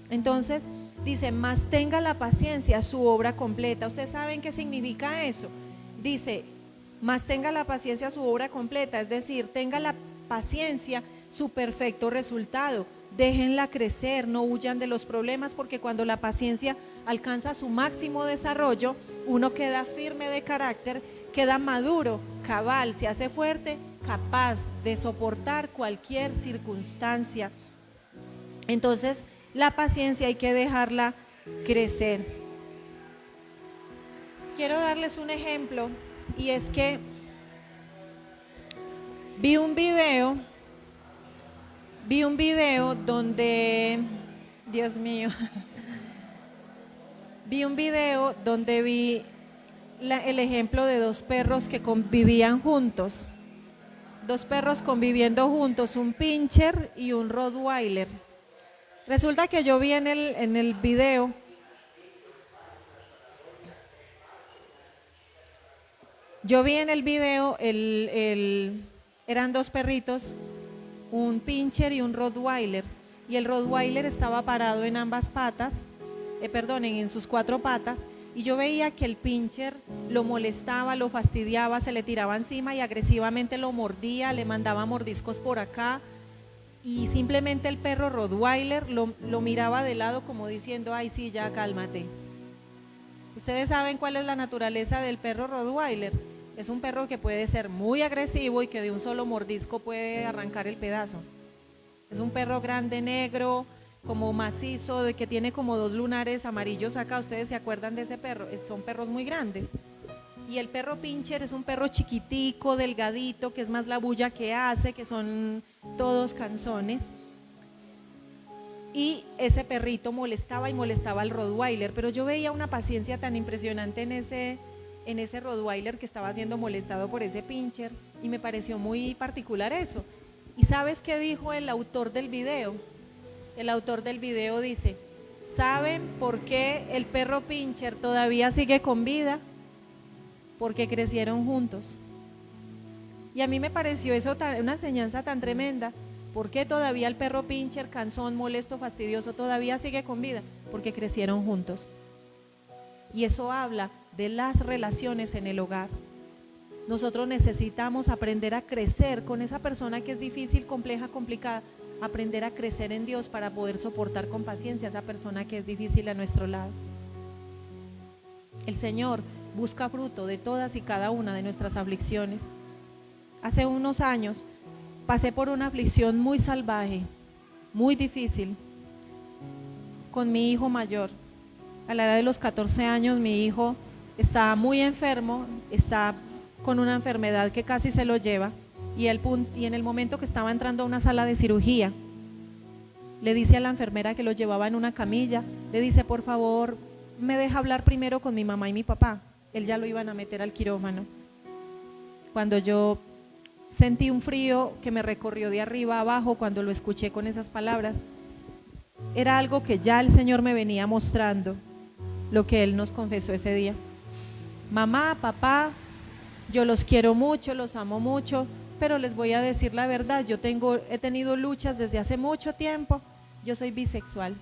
Entonces dice: mas tenga la paciencia su obra completa. ¿Ustedes saben qué significa eso? Dice: mas tenga la paciencia su obra completa, es decir, tenga la paciencia su perfecto resultado. Déjenla crecer, no huyan de los problemas, porque cuando la paciencia alcanza su máximo desarrollo, uno queda firme de carácter, queda maduro, cabal, se hace fuerte, capaz de soportar cualquier circunstancia. Entonces, la paciencia hay que dejarla crecer. Quiero darles un ejemplo, y es que vi un video donde, Dios mío, vi el ejemplo de dos perros que convivían juntos, dos perros conviviendo juntos, un pincher y un rottweiler. Resulta que yo vi en el video eran dos perritos, un pincher y un rottweiler, y el rottweiler estaba parado en ambas patas, en sus cuatro patas, y yo veía que el pincher lo molestaba, lo fastidiaba, se le tiraba encima y agresivamente lo mordía, le mandaba mordiscos por acá, y simplemente el perro rottweiler lo miraba de lado como diciendo: ay sí, ya cálmate. Ustedes saben cuál es la naturaleza del perro rottweiler. Es un perro que puede ser muy agresivo y que de un solo mordisco puede arrancar el pedazo. Es un perro grande, negro, como macizo, de que tiene como 2 lunares amarillos acá. ¿Ustedes se acuerdan de ese perro? Son perros muy grandes. Y el perro pincher es un perro chiquitico, delgadito, que es más la bulla que hace, que son todos canzones. Y ese perrito molestaba y molestaba al Rottweiler, pero yo veía una paciencia tan impresionante en ese Rottweiler que estaba siendo molestado por ese pincher, y me pareció muy particular eso. ¿Y sabes qué dijo el autor del video? El autor del video dice: ¿saben por qué el perro pincher todavía sigue con vida? Porque crecieron juntos. Y a mí me pareció eso una enseñanza tan tremenda. ¿Por qué todavía el perro pincher, cansón, molesto, fastidioso, todavía sigue con vida? Porque crecieron juntos. Y eso habla de las relaciones en el hogar. Nosotros necesitamos aprender a crecer con esa persona que es difícil, compleja, complicada. Aprender a crecer en Dios para poder soportar con paciencia a esa persona que es difícil a nuestro lado. El Señor busca fruto de todas y cada una de nuestras aflicciones. Hace unos años pasé por una aflicción muy salvaje, muy difícil, con mi hijo mayor. A la edad de los 14 años mi hijo está muy enfermo, está con una enfermedad que casi se lo lleva, y en el momento que estaba entrando a una sala de cirugía, le dice a la enfermera que lo llevaba en una camilla, le dice: por favor, me deja hablar primero con mi mamá y mi papá. Él ya lo iban a meter al quirófano. Cuando yo sentí un frío que me recorrió de arriba a abajo cuando lo escuché con esas palabras, era algo que ya el Señor me venía mostrando, lo que Él nos confesó ese día. Mamá, papá, yo los quiero mucho, los amo mucho, pero les voy a decir la verdad, he tenido luchas desde hace mucho tiempo, yo soy bisexual.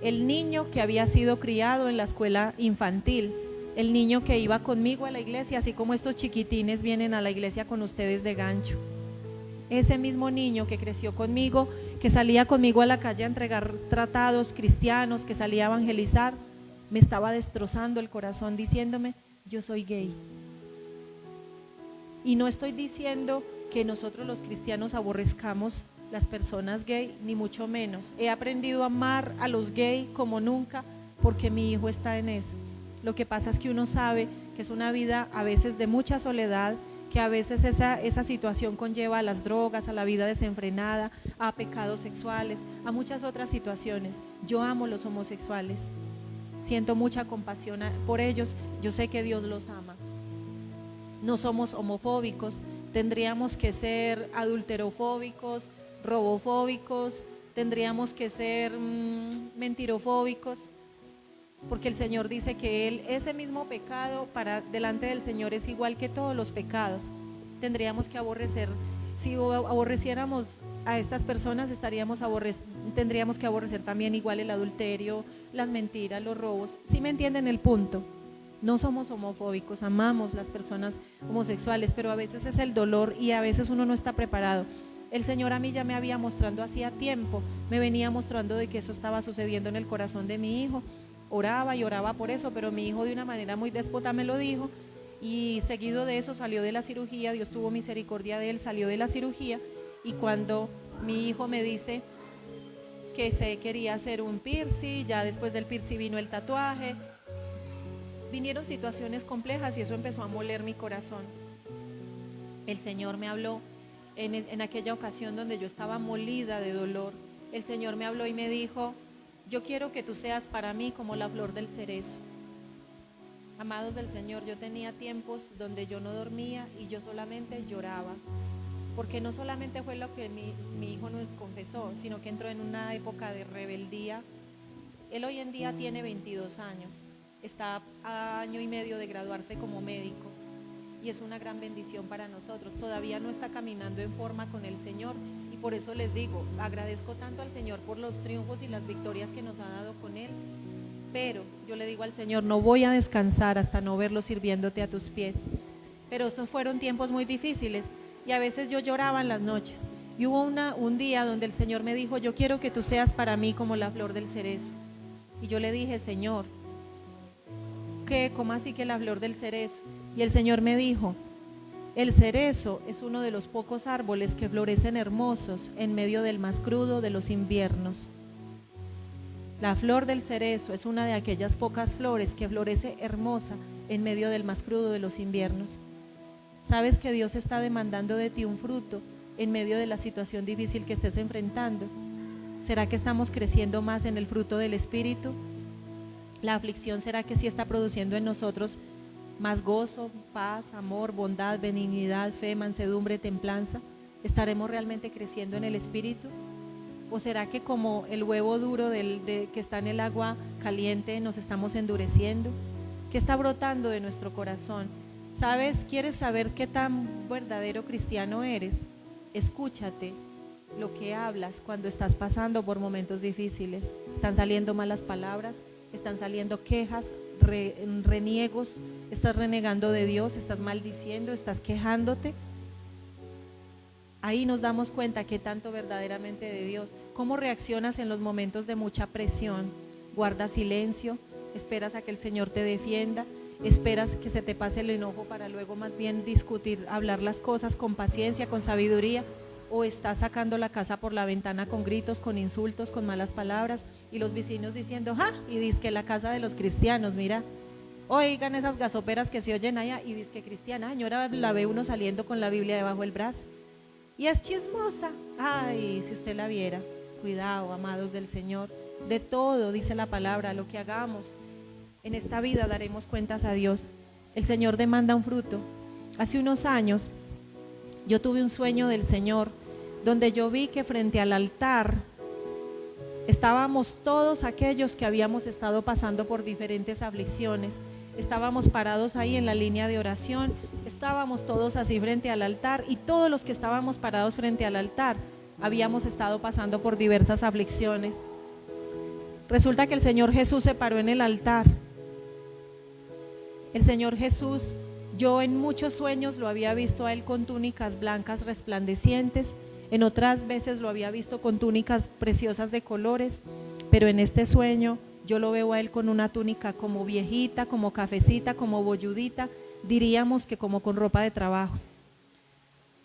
El niño que había sido criado en la escuela infantil, el niño que iba conmigo a la iglesia, así como estos chiquitines vienen a la iglesia con ustedes de gancho, ese mismo niño que creció conmigo, que salía conmigo a la calle a entregar tratados cristianos, que salía a evangelizar, me estaba destrozando el corazón diciéndome: yo soy gay. Y no estoy diciendo que nosotros los cristianos aborrezcamos las personas gay, ni mucho menos. He aprendido a amar a los gay como nunca, porque mi hijo está en eso. Lo que pasa es que uno sabe que es una vida a veces de mucha soledad, que a veces esa situación conlleva a las drogas, a la vida desenfrenada, a pecados sexuales, a muchas otras situaciones. Yo amo los homosexuales, siento mucha compasión por ellos, yo sé que Dios los ama. No somos homofóbicos, tendríamos que ser adulterofóbicos, robofóbicos, tendríamos que ser mentirofóbicos, porque el Señor dice que ese mismo pecado para delante del Señor es igual que todos los pecados. Tendríamos que aborrecer, si aborreciéramos a estas personas, tendríamos que aborrecer también igual el adulterio, las mentiras, los robos. ¿Sí me entienden el punto? No somos homofóbicos, amamos las personas homosexuales, pero a veces es el dolor y a veces uno no está preparado. El Señor a mí ya me había mostrando hacía tiempo, me venía mostrando de que eso estaba sucediendo en el corazón de mi hijo. Oraba y oraba por eso, pero mi hijo de una manera muy déspota me lo dijo, y seguido de eso salió de la cirugía. Dios tuvo misericordia de él, salió de la cirugía, y cuando mi hijo me dice que se quería hacer un piercing, ya después del piercing vino el tatuaje, vinieron situaciones complejas y eso empezó a moler mi corazón. El Señor me habló en aquella ocasión donde yo estaba molida de dolor. El Señor me habló y me dijo: yo quiero que tú seas para mí como la flor del cerezo. Amados del Señor, yo tenía tiempos donde yo no dormía y yo solamente lloraba, porque no solamente fue lo que mi hijo nos confesó, sino que entró en una época de rebeldía. Él hoy en día tiene 22 años, está a año y medio de graduarse como médico, y es una gran bendición para nosotros. Todavía no está caminando en forma con el Señor, y por eso les digo, agradezco tanto al Señor por los triunfos y las victorias que nos ha dado con Él, pero yo le digo al Señor: no voy a descansar hasta no verlo sirviéndote a tus pies. Pero estos fueron tiempos muy difíciles, y a veces yo lloraba en las noches, y hubo un día donde el Señor me dijo: yo quiero que tú seas para mí como la flor del cerezo. Y yo le dije: Señor, qué? ¿Cómo así que la flor del cerezo? Y el Señor me dijo, el cerezo es uno de los pocos árboles que florecen hermosos en medio del más crudo de los inviernos. La flor del cerezo es una de aquellas pocas flores que florece hermosa en medio del más crudo de los inviernos. ¿Sabes que Dios está demandando de ti un fruto en medio de la situación difícil que estés enfrentando? ¿Será que estamos creciendo más en el fruto del Espíritu? ¿La aflicción será que sí está produciendo en nosotros más gozo, paz, amor, bondad, benignidad, fe, mansedumbre, templanza? ¿Estaremos realmente creciendo en el Espíritu? ¿O será que como el huevo duro que está en el agua caliente nos estamos endureciendo? ¿Qué está brotando de nuestro corazón? ¿Sabes? ¿Quieres saber qué tan verdadero cristiano eres? Escúchate lo que hablas cuando estás pasando por momentos difíciles. ¿Están saliendo malas palabras? ¿Están saliendo quejas, reniegos? ¿Estás renegando de Dios? ¿Estás maldiciendo? ¿Estás quejándote? Ahí nos damos cuenta que tanto verdaderamente de Dios. ¿Cómo reaccionas en los momentos de mucha presión? ¿Guardas silencio? ¿Esperas a que el Señor te defienda? ¿Esperas que se te pase el enojo para luego más bien discutir, hablar las cosas con paciencia, con sabiduría? ¿O estás sacando la casa por la ventana con gritos, con insultos, con malas palabras? Y los vecinos diciendo, ¡ja! Y dice que la casa de los cristianos, mira. Oigan esas gasoperas que se oyen allá y dice que cristiana. Yo ahora la ve uno saliendo con la Biblia debajo del brazo. Y es chismosa. Ay, si usted la viera. Cuidado, amados del Señor. De todo, dice la palabra, lo que hagamos en esta vida daremos cuentas a Dios. El Señor demanda un fruto. Hace unos años yo tuve un sueño del Señor donde yo vi que frente al altar estábamos todos aquellos que habíamos estado pasando por diferentes aflicciones. Estábamos parados ahí en la línea de oración, estábamos todos así frente al altar y todos los que estábamos parados frente al altar habíamos estado pasando por diversas aflicciones. Resulta que el Señor Jesús se paró en el altar. El Señor Jesús, yo en muchos sueños lo había visto a Él con túnicas blancas resplandecientes, en otras veces lo había visto con túnicas preciosas de colores, pero en este sueño yo lo veo a Él con una túnica como viejita, como cafecita, como bolludita, diríamos que como con ropa de trabajo.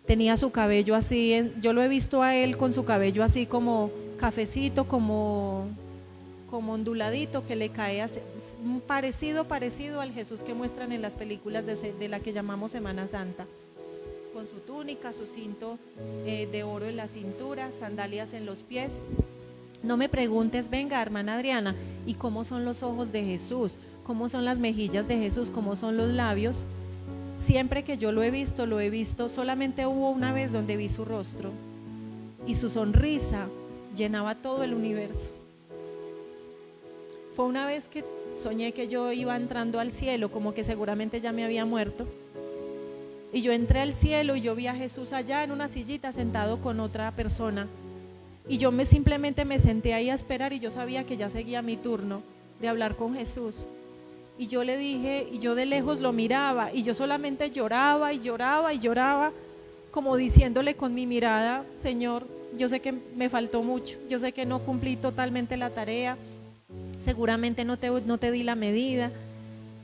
Tenía su cabello así, yo lo he visto a Él con su cabello así como cafecito, como onduladito, que le cae así, parecido al Jesús que muestran en las películas de la que llamamos Semana Santa, con su túnica, su cinto de oro en la cintura, sandalias en los pies. No me preguntes, venga hermana Adriana, ¿y cómo son los ojos de Jesús? ¿Cómo son las mejillas de Jesús? ¿Cómo son los labios? Siempre que yo lo he visto, solamente hubo una vez donde vi su rostro y su sonrisa llenaba todo el universo. Fue una vez que soñé que yo iba entrando al cielo, como que seguramente ya me había muerto, y yo entré al cielo y yo vi a Jesús allá en una sillita sentado con otra persona, y yo simplemente me senté ahí a esperar, y yo sabía que ya seguía mi turno de hablar con Jesús. Y yo le dije, y yo de lejos lo miraba, y yo solamente lloraba y lloraba y lloraba, como diciéndole con mi mirada, Señor, yo sé que me faltó mucho, yo sé que no cumplí totalmente la tarea, seguramente no te di la medida,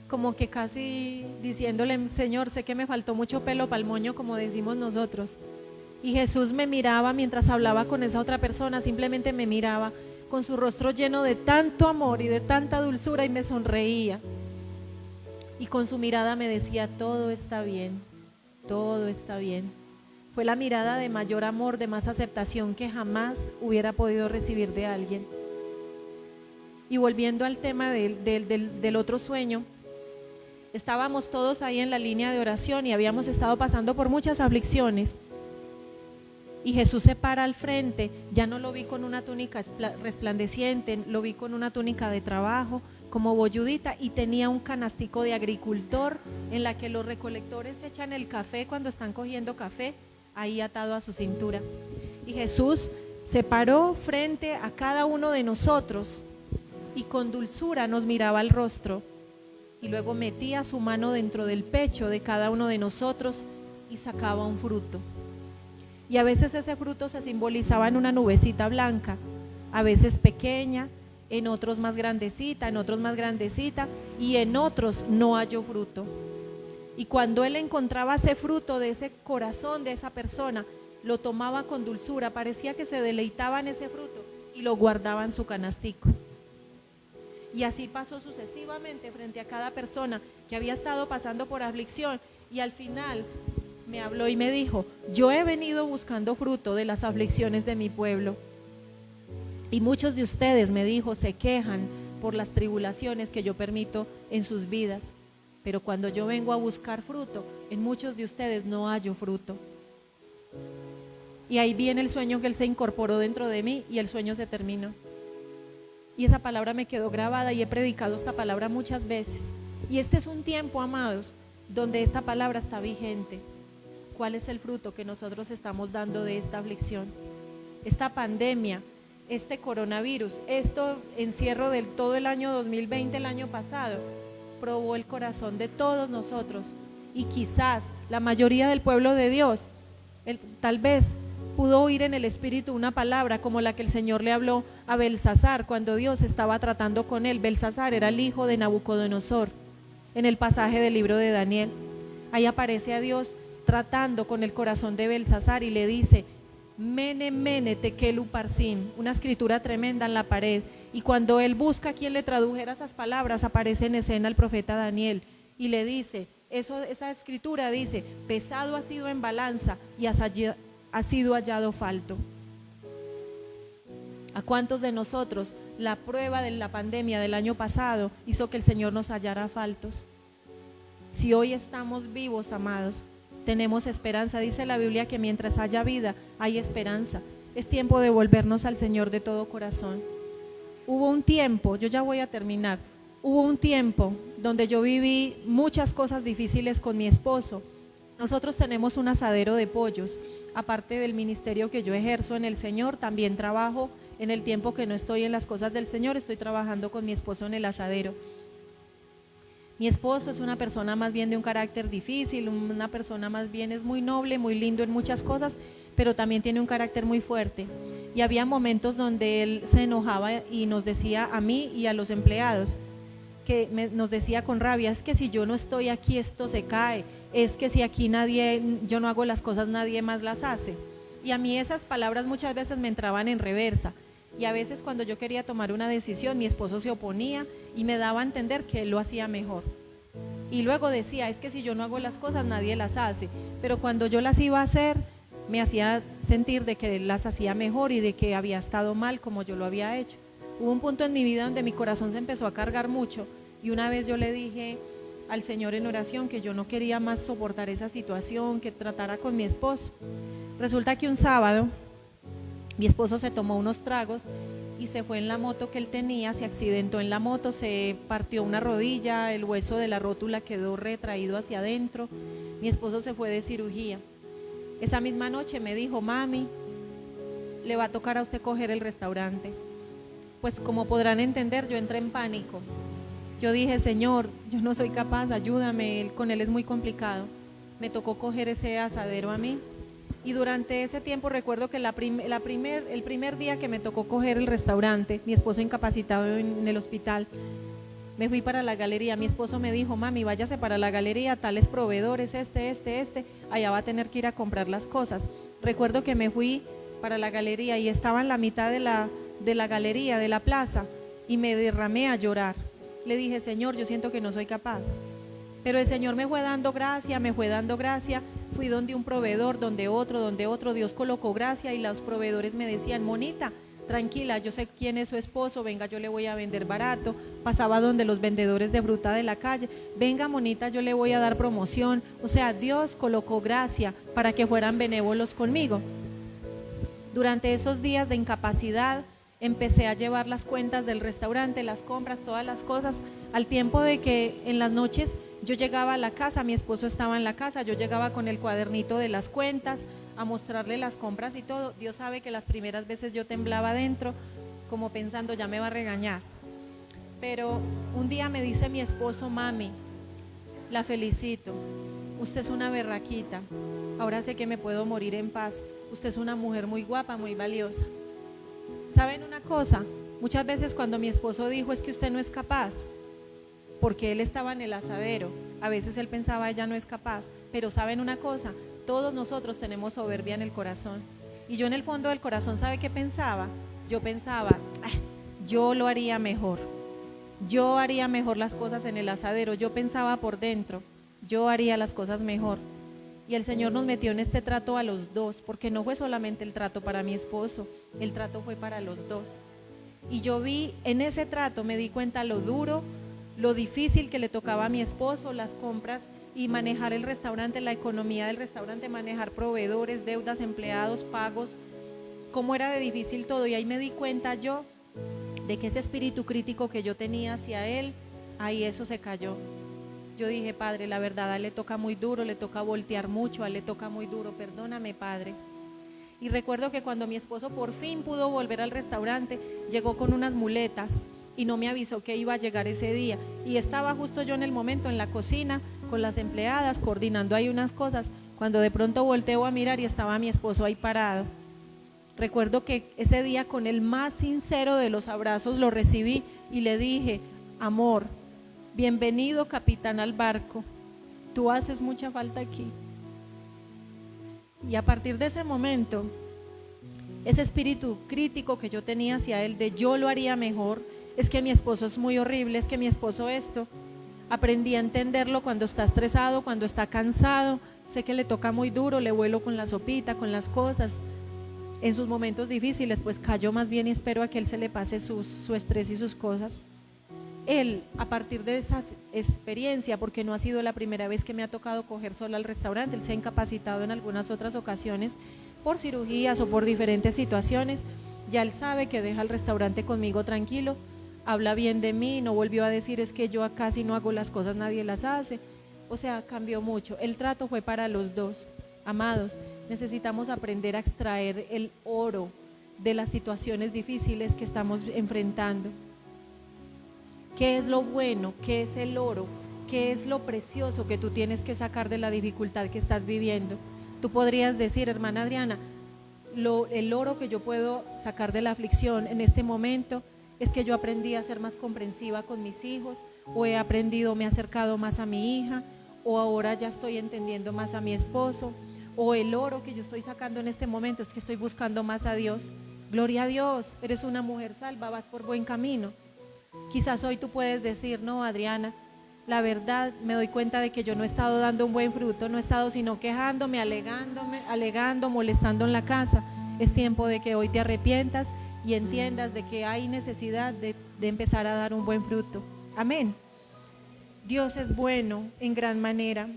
como que casi diciéndole, Señor, sé que me faltó mucho pelo pa'l moño, como decimos nosotros. Y Jesús me miraba mientras hablaba con esa otra persona, simplemente me miraba con su rostro lleno de tanto amor y de tanta dulzura, y me sonreía. Y con su mirada me decía, todo está bien, todo está bien. Fue la mirada de mayor amor, de más aceptación que jamás hubiera podido recibir de alguien. Y volviendo al tema del otro sueño, estábamos todos ahí en la línea de oración y habíamos estado pasando por muchas aflicciones. Y Jesús se para al frente, ya no lo vi con una túnica resplandeciente, lo vi con una túnica de trabajo, como bolludita, y tenía un canastico de agricultor en la que los recolectores echan el café cuando están cogiendo café, ahí atado a su cintura. Y Jesús se paró frente a cada uno de nosotros y con dulzura nos miraba al rostro, y luego metía su mano dentro del pecho de cada uno de nosotros y sacaba un fruto. Y a veces ese fruto se simbolizaba en una nubecita blanca, a veces pequeña, en otros más grandecita, en otros más grandecita, y en otros no halló fruto. Y cuando él encontraba ese fruto de ese corazón de esa persona, lo tomaba con dulzura, parecía que se deleitaba en ese fruto y lo guardaba en su canastico. Y así pasó sucesivamente frente a cada persona que había estado pasando por aflicción, y al final me habló y me dijo: yo he venido buscando fruto de las aflicciones de mi pueblo, y muchos de ustedes, me dijo, se quejan por las tribulaciones que yo permito en sus vidas, pero cuando yo vengo a buscar fruto, en muchos de ustedes no hallo fruto. Y ahí viene el sueño que él se incorporó dentro de mí, y el sueño se terminó. Y esa palabra me quedó grabada, y he predicado esta palabra muchas veces. Y este es un tiempo, amados, donde esta palabra está vigente. ¿Cuál es el fruto que nosotros estamos dando de esta aflicción? Esta pandemia, este coronavirus, esto encierro del todo el año 2020, el año pasado, probó el corazón de todos nosotros, y quizás la mayoría del pueblo de Dios, tal vez pudo oír en el espíritu una palabra como la que el Señor le habló a Belsasar cuando Dios estaba tratando con él. Belsasar era el hijo de Nabucodonosor, en el pasaje del libro de Daniel. Ahí aparece a Dios tratando con el corazón de Belsasar y le dice: Mene, mene, tekel uparsim, una escritura tremenda en la pared. Y cuando él busca a quien le tradujera esas palabras, aparece en escena el profeta Daniel y le dice, esa escritura dice: pesado ha sido en balanza y ha sido hallado falto. ¿A cuántos de nosotros la prueba de la pandemia del año pasado hizo que el Señor nos hallara faltos? Si hoy estamos vivos, amados, tenemos esperanza. Dice la Biblia que mientras haya vida, hay esperanza. Es tiempo de volvernos al Señor de todo corazón. Hubo un tiempo, yo ya voy a terminar, hubo un tiempo donde yo viví muchas cosas difíciles con mi esposo. Nosotros tenemos un asadero de pollos. Aparte del ministerio que yo ejerzo en el Señor, también trabajo en el tiempo que no estoy en las cosas del Señor, estoy trabajando con mi esposo en el asadero. Mi esposo es una persona más bien de un carácter difícil, una persona más bien es muy noble, muy lindo en muchas cosas, pero también tiene un carácter muy fuerte. Y había momentos donde él se enojaba y nos decía a mí y a los empleados, nos decía con rabia: es que si yo no estoy aquí esto se cae, es que si aquí yo no hago las cosas, nadie más las hace. Y a mí esas palabras muchas veces me entraban en reversa, y a veces cuando yo quería tomar una decisión, mi esposo se oponía y me daba a entender que él lo hacía mejor. Y luego decía: es que si yo no hago las cosas, nadie las hace. Pero cuando yo las iba a hacer, me hacía sentir de que las hacía mejor y de que había estado mal como yo lo había hecho. Hubo un punto en mi vida donde mi corazón se empezó a cargar mucho, y una vez yo le dije al Señor en oración que yo no quería más soportar esa situación, que tratara con mi esposo. Resulta que un sábado mi esposo se tomó unos tragos y se fue en la moto que él tenía, se accidentó en la moto, se partió una rodilla, el hueso de la rótula quedó retraído hacia adentro. Mi esposo se fue de cirugía. Esa misma noche me dijo: mami, le va a tocar a usted coger el restaurante. Pues como podrán entender, yo entré en pánico. Yo dije: Señor, yo no soy capaz, ayúdame, con él es muy complicado. Me tocó coger ese asadero a mí. Y durante ese tiempo recuerdo que el primer día que me tocó coger el restaurante, mi esposo incapacitado en el hospital, me fui para la galería. Mi esposo me dijo: mami, váyase para la galería, tales proveedores, allá va a tener que ir a comprar las cosas. Recuerdo que me fui para la galería y estaba en la mitad de la galería, de la plaza, y me derramé a llorar. Le dije: Señor, yo siento que no soy capaz. Pero el Señor me fue dando gracia, fui donde un proveedor, donde otro, Dios colocó gracia, y los proveedores me decían: Monita, tranquila, yo sé quién es su esposo, venga, yo le voy a vender barato. Pasaba donde los vendedores de fruta de la calle: venga, Monita, yo le voy a dar promoción. O sea, Dios colocó gracia para que fueran benévolos conmigo. Durante esos días de incapacidad empecé a llevar las cuentas del restaurante, las compras, todas las cosas, al tiempo de que en las noches yo llegaba a la casa, mi esposo estaba en la casa, yo llegaba con el cuadernito de las cuentas a mostrarle las compras y todo. Dios sabe que las primeras veces yo temblaba adentro, como pensando: ya me va a regañar. Pero un día me dice mi esposo: mami, la felicito, usted es una berraquita, ahora sé que me puedo morir en paz, usted es una mujer muy guapa, muy valiosa. ¿Saben una cosa? Muchas veces cuando mi esposo dijo, es que usted no es capaz, porque él estaba en el asadero, a veces él pensaba, ella no es capaz, pero ¿saben una cosa? Todos nosotros tenemos soberbia en el corazón. Y yo en el fondo del corazón, ¿sabe qué pensaba? Yo pensaba, yo lo haría mejor. Yo haría mejor las cosas en el asadero. Yo pensaba por dentro, yo haría las cosas mejor. Y el Señor nos metió en este trato a los dos, porque no fue solamente el trato para mi esposo, el trato fue para los dos. Y yo vi en ese trato, me di cuenta lo duro, lo difícil que le tocaba a mi esposo, las compras y manejar el restaurante, la economía del restaurante, manejar proveedores, deudas, empleados, pagos, cómo era de difícil todo. Y ahí me di cuenta yo de que ese espíritu crítico que yo tenía hacia él, ahí eso se cayó. Yo dije, Padre, la verdad, a él le toca muy duro, le toca voltear mucho, a él le toca muy duro, perdóname, Padre. Y recuerdo que cuando mi esposo por fin pudo volver al restaurante, llegó con unas muletas y no me avisó que iba a llegar ese día. Y estaba justo yo en el momento en la cocina con las empleadas, coordinando ahí unas cosas, cuando de pronto volteo a mirar y estaba mi esposo ahí parado. Recuerdo que ese día con el más sincero de los abrazos lo recibí y le dije, amor, bienvenido capitán al barco, tú haces mucha falta aquí. Y a partir de ese momento, ese espíritu crítico que yo tenía hacia él de yo lo haría mejor, es que mi esposo es muy horrible, es que mi esposo esto, aprendí a entenderlo cuando está estresado, cuando está cansado, sé que le toca muy duro, le vuelo con la sopita, con las cosas. En sus momentos difíciles, pues cayó más bien y espero a que él se le pase su estrés y sus cosas. Él, a partir de esa experiencia, porque no ha sido la primera vez que me ha tocado coger sola al restaurante, él se ha incapacitado en algunas otras ocasiones por cirugías o por diferentes situaciones, ya él sabe que deja el restaurante conmigo tranquilo, habla bien de mí, no volvió a decir es que yo casi no hago las cosas, nadie las hace, o sea, cambió mucho. El trato fue para los dos. Amados, necesitamos aprender a extraer el oro de las situaciones difíciles que estamos enfrentando. ¿Qué es lo bueno? ¿Qué es el oro? ¿Qué es lo precioso que tú tienes que sacar de la dificultad que estás viviendo? Tú podrías decir, hermana Adriana, el oro que yo puedo sacar de la aflicción en este momento es que yo aprendí a ser más comprensiva con mis hijos, o he aprendido, me he acercado más a mi hija, o ahora ya estoy entendiendo más a mi esposo, o el oro que yo estoy sacando en este momento es que estoy buscando más a Dios. Gloria a Dios, eres una mujer salva, vas por buen camino. Quizás hoy tú puedes decir, no, Adriana, la verdad me doy cuenta de que yo no he estado dando un buen fruto, no he estado sino quejándome, alegando, molestando en la casa. Es tiempo de que hoy te arrepientas y entiendas de que hay necesidad de empezar a dar un buen fruto. Amén. Dios es bueno en gran manera,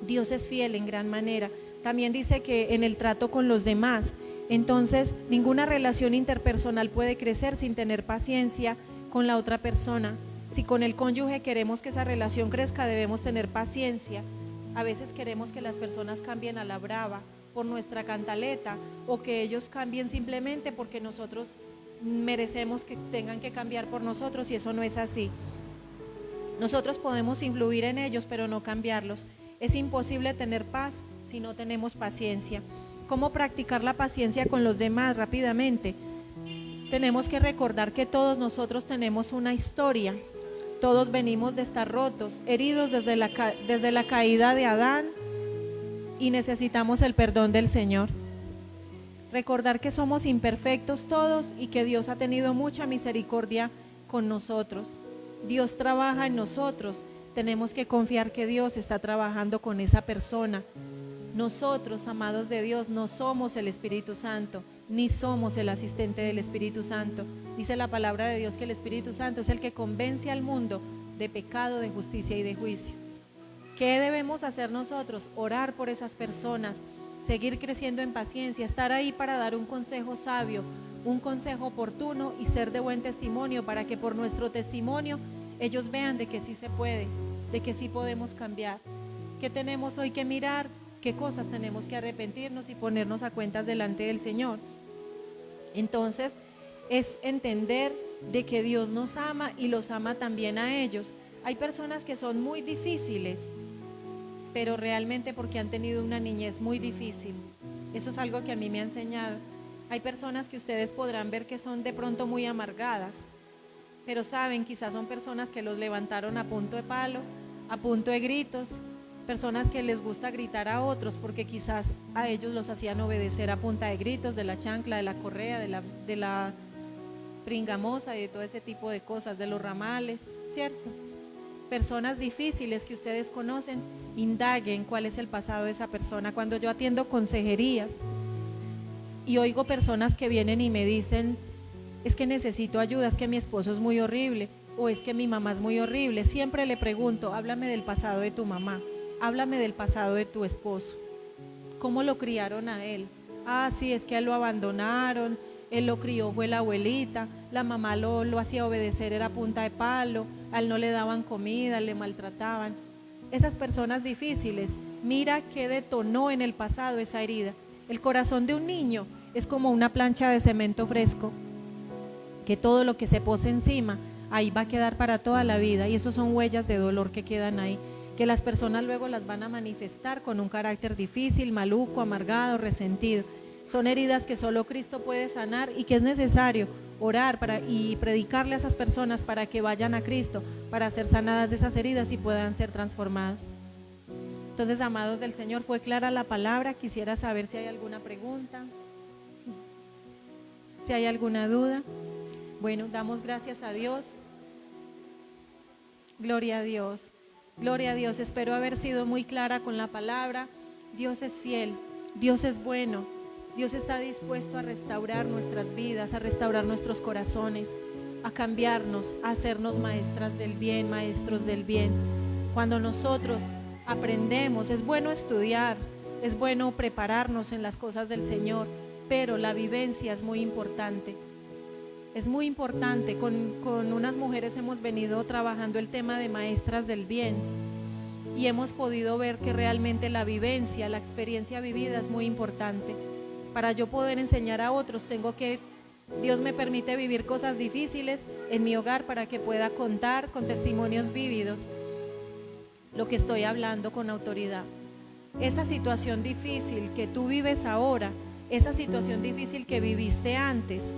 Dios es fiel en gran manera. También dice que en el trato con los demás, entonces ninguna relación interpersonal puede crecer sin tener paciencia con la otra persona. Si con el cónyuge queremos que esa relación crezca, debemos tener paciencia. A veces queremos que las personas cambien a la brava por nuestra cantaleta, o que ellos cambien simplemente porque nosotros merecemos que tengan que cambiar por nosotros, y eso no es así. Nosotros podemos influir en ellos, pero no cambiarlos. Es imposible tener paz si no tenemos paciencia. ¿Cómo practicar la paciencia con los demás? Rápidamente, tenemos que recordar que todos nosotros tenemos una historia. Todos venimos de estar rotos, heridos desde la caída de Adán, y necesitamos el perdón del Señor. Recordar que somos imperfectos todos y que Dios ha tenido mucha misericordia con nosotros. Dios trabaja en nosotros. Tenemos que confiar que Dios está trabajando con esa persona. Nosotros, amados de Dios, no somos el Espíritu Santo, ni somos el asistente del Espíritu Santo. Dice la palabra de Dios que el Espíritu Santo es el que convence al mundo de pecado, de justicia y de juicio. ¿Qué debemos hacer nosotros? Orar por esas personas, seguir creciendo en paciencia, estar ahí para dar un consejo sabio, un consejo oportuno, y ser de buen testimonio para que por nuestro testimonio ellos vean de que sí se puede, de que sí podemos cambiar. ¿Qué tenemos hoy que mirar? ¿Qué cosas tenemos que arrepentirnos y ponernos a cuentas delante del Señor? Entonces es entender de que Dios nos ama y los ama también a ellos. Hay personas que son muy difíciles, pero realmente porque han tenido una niñez muy difícil. Eso es algo que a mí me ha enseñado. Hay personas que ustedes podrán ver que son de pronto muy amargadas, pero saben, quizás son personas que los levantaron a punto de palo, a punto de gritos, personas que les gusta gritar a otros porque quizás a ellos los hacían obedecer a punta de gritos, de la chancla, de la correa, de la pringamosa y de todo ese tipo de cosas, de los ramales, ¿cierto? Personas difíciles que ustedes conocen, indaguen cuál es el pasado de esa persona. Cuando yo atiendo consejerías y oigo personas que vienen y me dicen, es que necesito ayuda, es que mi esposo es muy horrible, o es que mi mamá es muy horrible, siempre le pregunto, háblame del pasado de tu mamá, háblame del pasado de tu esposo, ¿cómo lo criaron a él? Ah, sí, es que a él lo abandonaron, él lo crió, fue la abuelita, la mamá lo hacía obedecer, era punta de palo, a él no le daban comida, le maltrataban. Esas personas difíciles, mira qué detonó en el pasado esa herida. El corazón de un niño es como una plancha de cemento fresco, que todo lo que se pose encima, ahí va a quedar para toda la vida, y eso son huellas de dolor que quedan ahí, que las personas luego las van a manifestar con un carácter difícil, maluco, amargado, resentido. Son heridas que solo Cristo puede sanar y que es necesario orar y predicarle a esas personas para que vayan a Cristo, para ser sanadas de esas heridas y puedan ser transformadas. Entonces, amados del Señor, fue clara la palabra. Quisiera saber si hay alguna pregunta, si hay alguna duda. Bueno, damos gracias a Dios. Gloria a Dios. Gloria a Dios. Espero haber sido muy clara con la palabra. Dios es fiel, Dios es bueno. Dios está dispuesto a restaurar nuestras vidas, a restaurar nuestros corazones, a cambiarnos, a hacernos maestras del bien, maestros del bien. Cuando nosotros aprendemos, es bueno estudiar, es bueno prepararnos en las cosas del Señor, pero la vivencia es muy importante. Es muy importante. Con unas mujeres hemos venido trabajando el tema de maestras del bien y hemos podido ver que realmente la vivencia, la experiencia vivida es muy importante. Para yo poder enseñar a otros, Dios me permite vivir cosas difíciles en mi hogar para que pueda contar con testimonios vívidos lo que estoy hablando con autoridad. Esa situación difícil que tú vives ahora, esa situación difícil que viviste antes,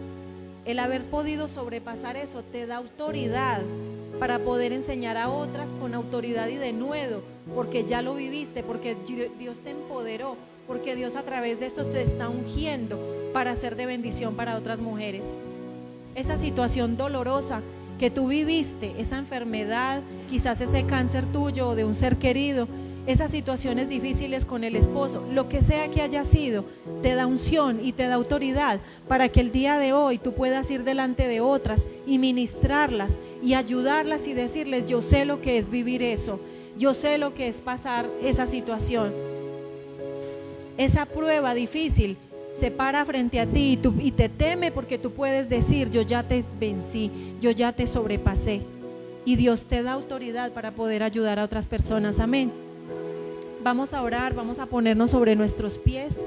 el haber podido sobrepasar eso te da autoridad para poder enseñar a otras con autoridad y denuedo, porque ya lo viviste, porque Dios te empoderó, porque Dios a través de esto te está ungiendo para ser de bendición para otras mujeres. Esa situación dolorosa que tú viviste, esa enfermedad, quizás ese cáncer tuyo o de un ser querido, esas situaciones difíciles con el esposo, lo que sea que haya sido, te da unción y te da autoridad para que el día de hoy tú puedas ir delante de otras y ministrarlas y ayudarlas y decirles, yo sé lo que es vivir eso, yo sé lo que es pasar esa situación. Esa prueba difícil se para frente a ti y te teme porque tú puedes decir, yo ya te vencí, yo ya te sobrepasé. Y Dios te da autoridad para poder ayudar a otras personas. Amén. Vamos a orar, vamos a ponernos sobre nuestros pies.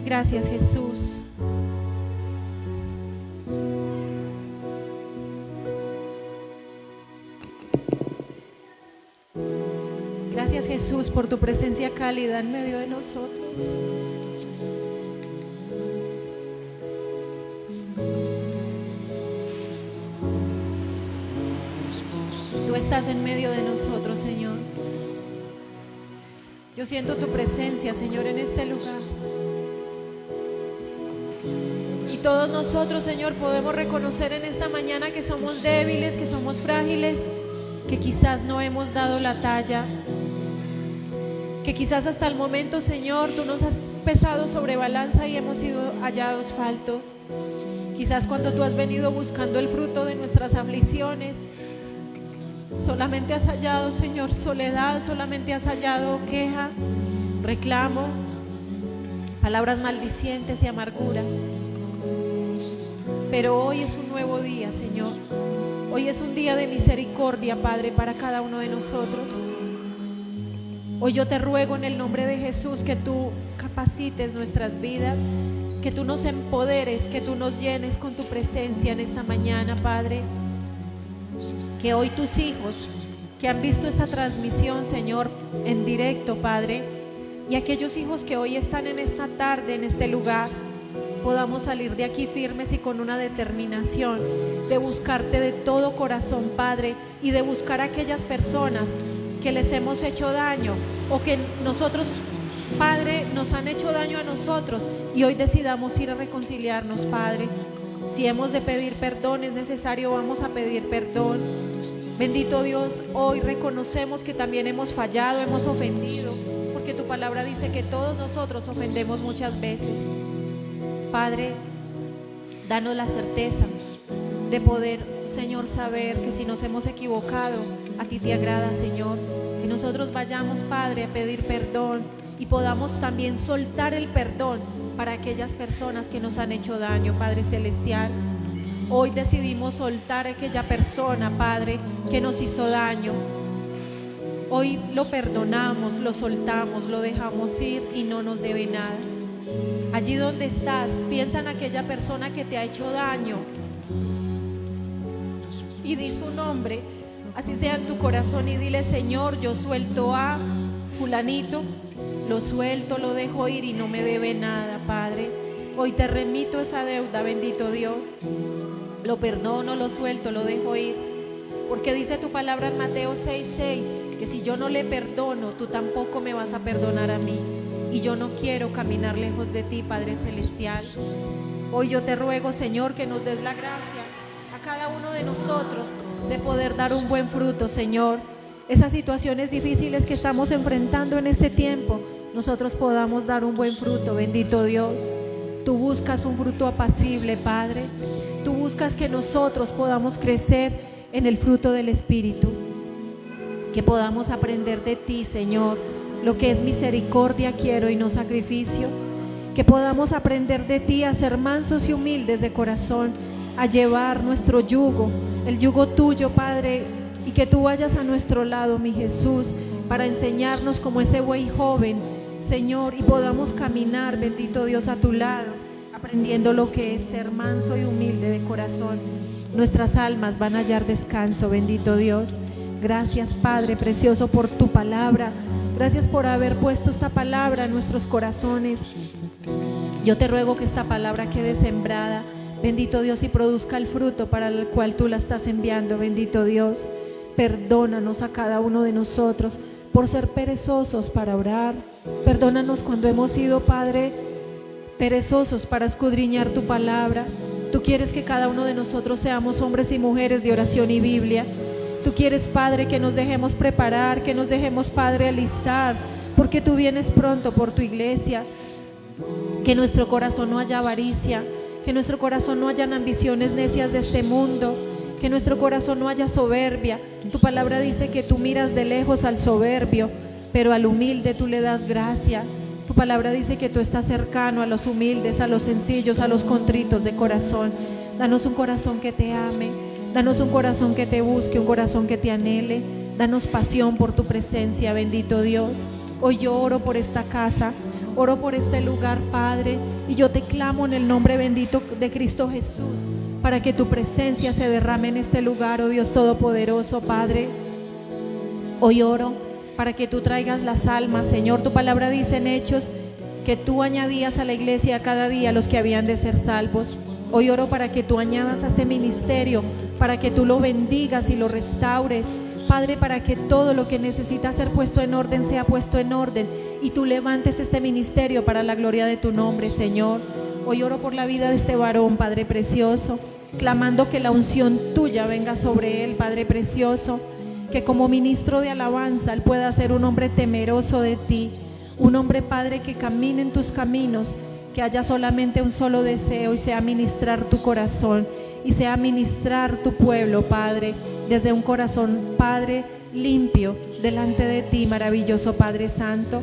Gracias, Jesús. Gracias, Jesús, por tu presencia cálida en medio de nosotros. Tú estás en medio de nosotros, Señor. Yo siento tu presencia, Señor, en este lugar. Y todos nosotros, Señor, podemos reconocer en esta mañana que somos débiles, que somos frágiles, que quizás no hemos dado la talla, que quizás hasta el momento, Señor, tú nos has pesado sobre balanza y hemos sido hallados faltos. Quizás cuando tú has venido buscando el fruto de nuestras aflicciones, solamente has hallado, Señor, soledad, solamente has hallado queja, reclamo, palabras maldicientes y amargura. Pero hoy es un nuevo día, Señor. Hoy es un día de misericordia, Padre, para cada uno de nosotros. Hoy yo te ruego en el nombre de Jesús que tú capacites nuestras vidas, que tú nos empoderes, que tú nos llenes con tu presencia en esta mañana, Padre. Que hoy tus hijos que han visto esta transmisión, Señor, en directo, Padre, y aquellos hijos que hoy están en esta tarde, en este lugar, podamos salir de aquí firmes y con una determinación de buscarte de todo corazón, Padre, y de buscar a aquellas personas que les hemos hecho daño o que nosotros, Padre, nos han hecho daño a nosotros, y hoy decidamos ir a reconciliarnos, Padre. Si hemos de pedir perdón, es necesario, vamos a pedir perdón. Bendito Dios, hoy reconocemos que también hemos fallado, hemos ofendido, porque tu palabra dice que todos nosotros ofendemos muchas veces. Padre, danos la certeza de poder, Señor, saber que si nos hemos equivocado, a ti te agrada, Señor, que nosotros vayamos, Padre, a pedir perdón y podamos también soltar el perdón para aquellas personas que nos han hecho daño, Padre Celestial. Hoy decidimos soltar a aquella persona, Padre, que nos hizo daño. Hoy lo perdonamos, lo soltamos, lo dejamos ir y no nos debe nada. Allí donde estás, piensa en aquella persona que te ha hecho daño y di su nombre, así sea en tu corazón, y dile: Señor, yo suelto a fulanito, lo suelto, lo dejo ir y no me debe nada, Padre. Hoy te remito esa deuda, bendito Dios. Lo perdono, lo suelto, lo dejo ir. Porque dice tu palabra en Mateo 6:6 que si yo no le perdono, tú tampoco me vas a perdonar a mí. Y yo no quiero caminar lejos de ti, Padre Celestial. Hoy yo te ruego, Señor, que nos des la gracia a cada uno de nosotros de poder dar un buen fruto, Señor. Esas situaciones difíciles que estamos enfrentando en este tiempo, nosotros podamos dar un buen fruto, bendito Dios. Tú buscas un fruto apacible, Padre. Tú buscas que nosotros podamos crecer en el fruto del Espíritu, que podamos aprender de ti, Señor, lo que es misericordia quiero y no sacrificio, que podamos aprender de ti a ser mansos y humildes de corazón, a llevar nuestro yugo, el yugo tuyo, Padre, y que tú vayas a nuestro lado, mi Jesús, para enseñarnos como ese buey joven, Señor, y podamos caminar, bendito Dios, a tu lado, aprendiendo lo que es ser manso y humilde de corazón. Nuestras almas van a hallar descanso, bendito Dios. Gracias, Padre precioso, por tu palabra. Gracias por haber puesto esta palabra en nuestros corazones. Yo te ruego que esta palabra quede sembrada, bendito Dios, y produzca el fruto para el cual tú la estás enviando, bendito Dios. Perdónanos a cada uno de nosotros por ser perezosos para orar. Perdónanos cuando hemos sido, Padre, perezosos para escudriñar tu palabra. Tú quieres que cada uno de nosotros seamos hombres y mujeres de oración y Biblia. Tú quieres, Padre, que nos dejemos preparar, que nos dejemos, Padre, alistar, porque tú vienes pronto por tu iglesia. Que nuestro corazón no haya avaricia, que nuestro corazón no hayan ambiciones necias de este mundo, que nuestro corazón no haya soberbia. Tu palabra dice que tú miras de lejos al soberbio, pero al humilde tú le das gracia. Tu palabra dice que tú estás cercano a los humildes, a los sencillos, a los contritos de corazón. Danos un corazón que te ame, danos un corazón que te busque, un corazón que te anhele. Danos pasión por tu presencia, bendito Dios. Hoy yo oro por esta casa, oro por este lugar, Padre, y yo te clamo en el nombre bendito de Cristo Jesús, para que tu presencia se derrame en este lugar, oh Dios Todopoderoso, Padre. Hoy oro para que tú traigas las almas, Señor. Tu palabra dice en Hechos que tú añadías a la iglesia cada día los que habían de ser salvos. Hoy oro para que tú añadas a este ministerio, para que tú lo bendigas y lo restaures, Padre, para que todo lo que necesita ser puesto en orden sea puesto en orden, y tú levantes este ministerio para la gloria de tu nombre, Señor. Hoy oro por la vida de este varón, Padre precioso, clamando que la unción tuya venga sobre él, Padre precioso, que como ministro de alabanza él pueda ser un hombre temeroso de ti, un hombre, Padre, que camine en tus caminos, que haya solamente un solo deseo, y sea ministrar tu corazón, y sea ministrar tu pueblo, Padre, desde un corazón, Padre, limpio delante de ti, maravilloso Padre Santo.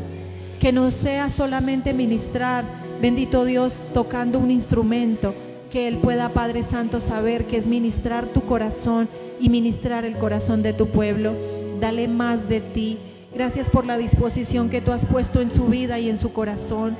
Que no sea solamente ministrar, bendito Dios, tocando un instrumento, que él pueda, Padre Santo, saber que es ministrar tu corazón y ministrar el corazón de tu pueblo. Dale más de ti. Gracias por la disposición que tú has puesto en su vida y en su corazón.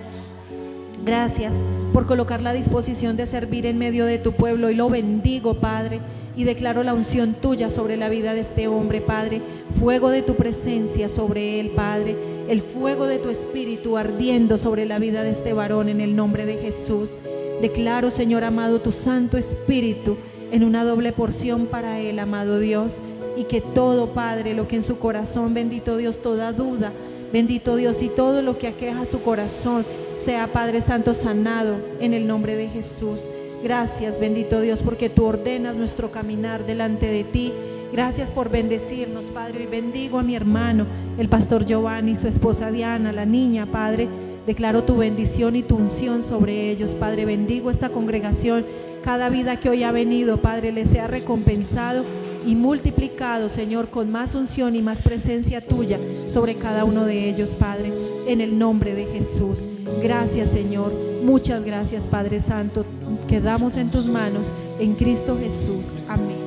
Gracias por colocar la disposición de servir en medio de tu pueblo, y lo bendigo, Padre, y declaro la unción tuya sobre la vida de este hombre, Padre. Fuego de tu presencia sobre él, Padre. El fuego de tu espíritu ardiendo sobre la vida de este varón en el nombre de Jesús. Declaro, Señor amado, tu Santo Espíritu en una doble porción para él, amado Dios. Y que todo, Padre, lo que en su corazón, bendito Dios, toda duda, bendito Dios, y todo lo que aqueja su corazón, sea, Padre Santo, sanado en el nombre de Jesús. Gracias, bendito Dios, porque tú ordenas nuestro caminar delante de ti. Gracias por bendecirnos, Padre. Y bendigo a mi hermano, el pastor Giovanni, su esposa Diana, la niña, Padre. Declaro tu bendición y tu unción sobre ellos, Padre. Bendigo esta congregación. Cada vida que hoy ha venido, Padre, les sea recompensado y multiplicado, Señor, con más unción y más presencia tuya sobre cada uno de ellos, Padre, en el nombre de Jesús. Gracias, Señor. Muchas gracias, Padre Santo. Quedamos en tus manos, en Cristo Jesús. Amén.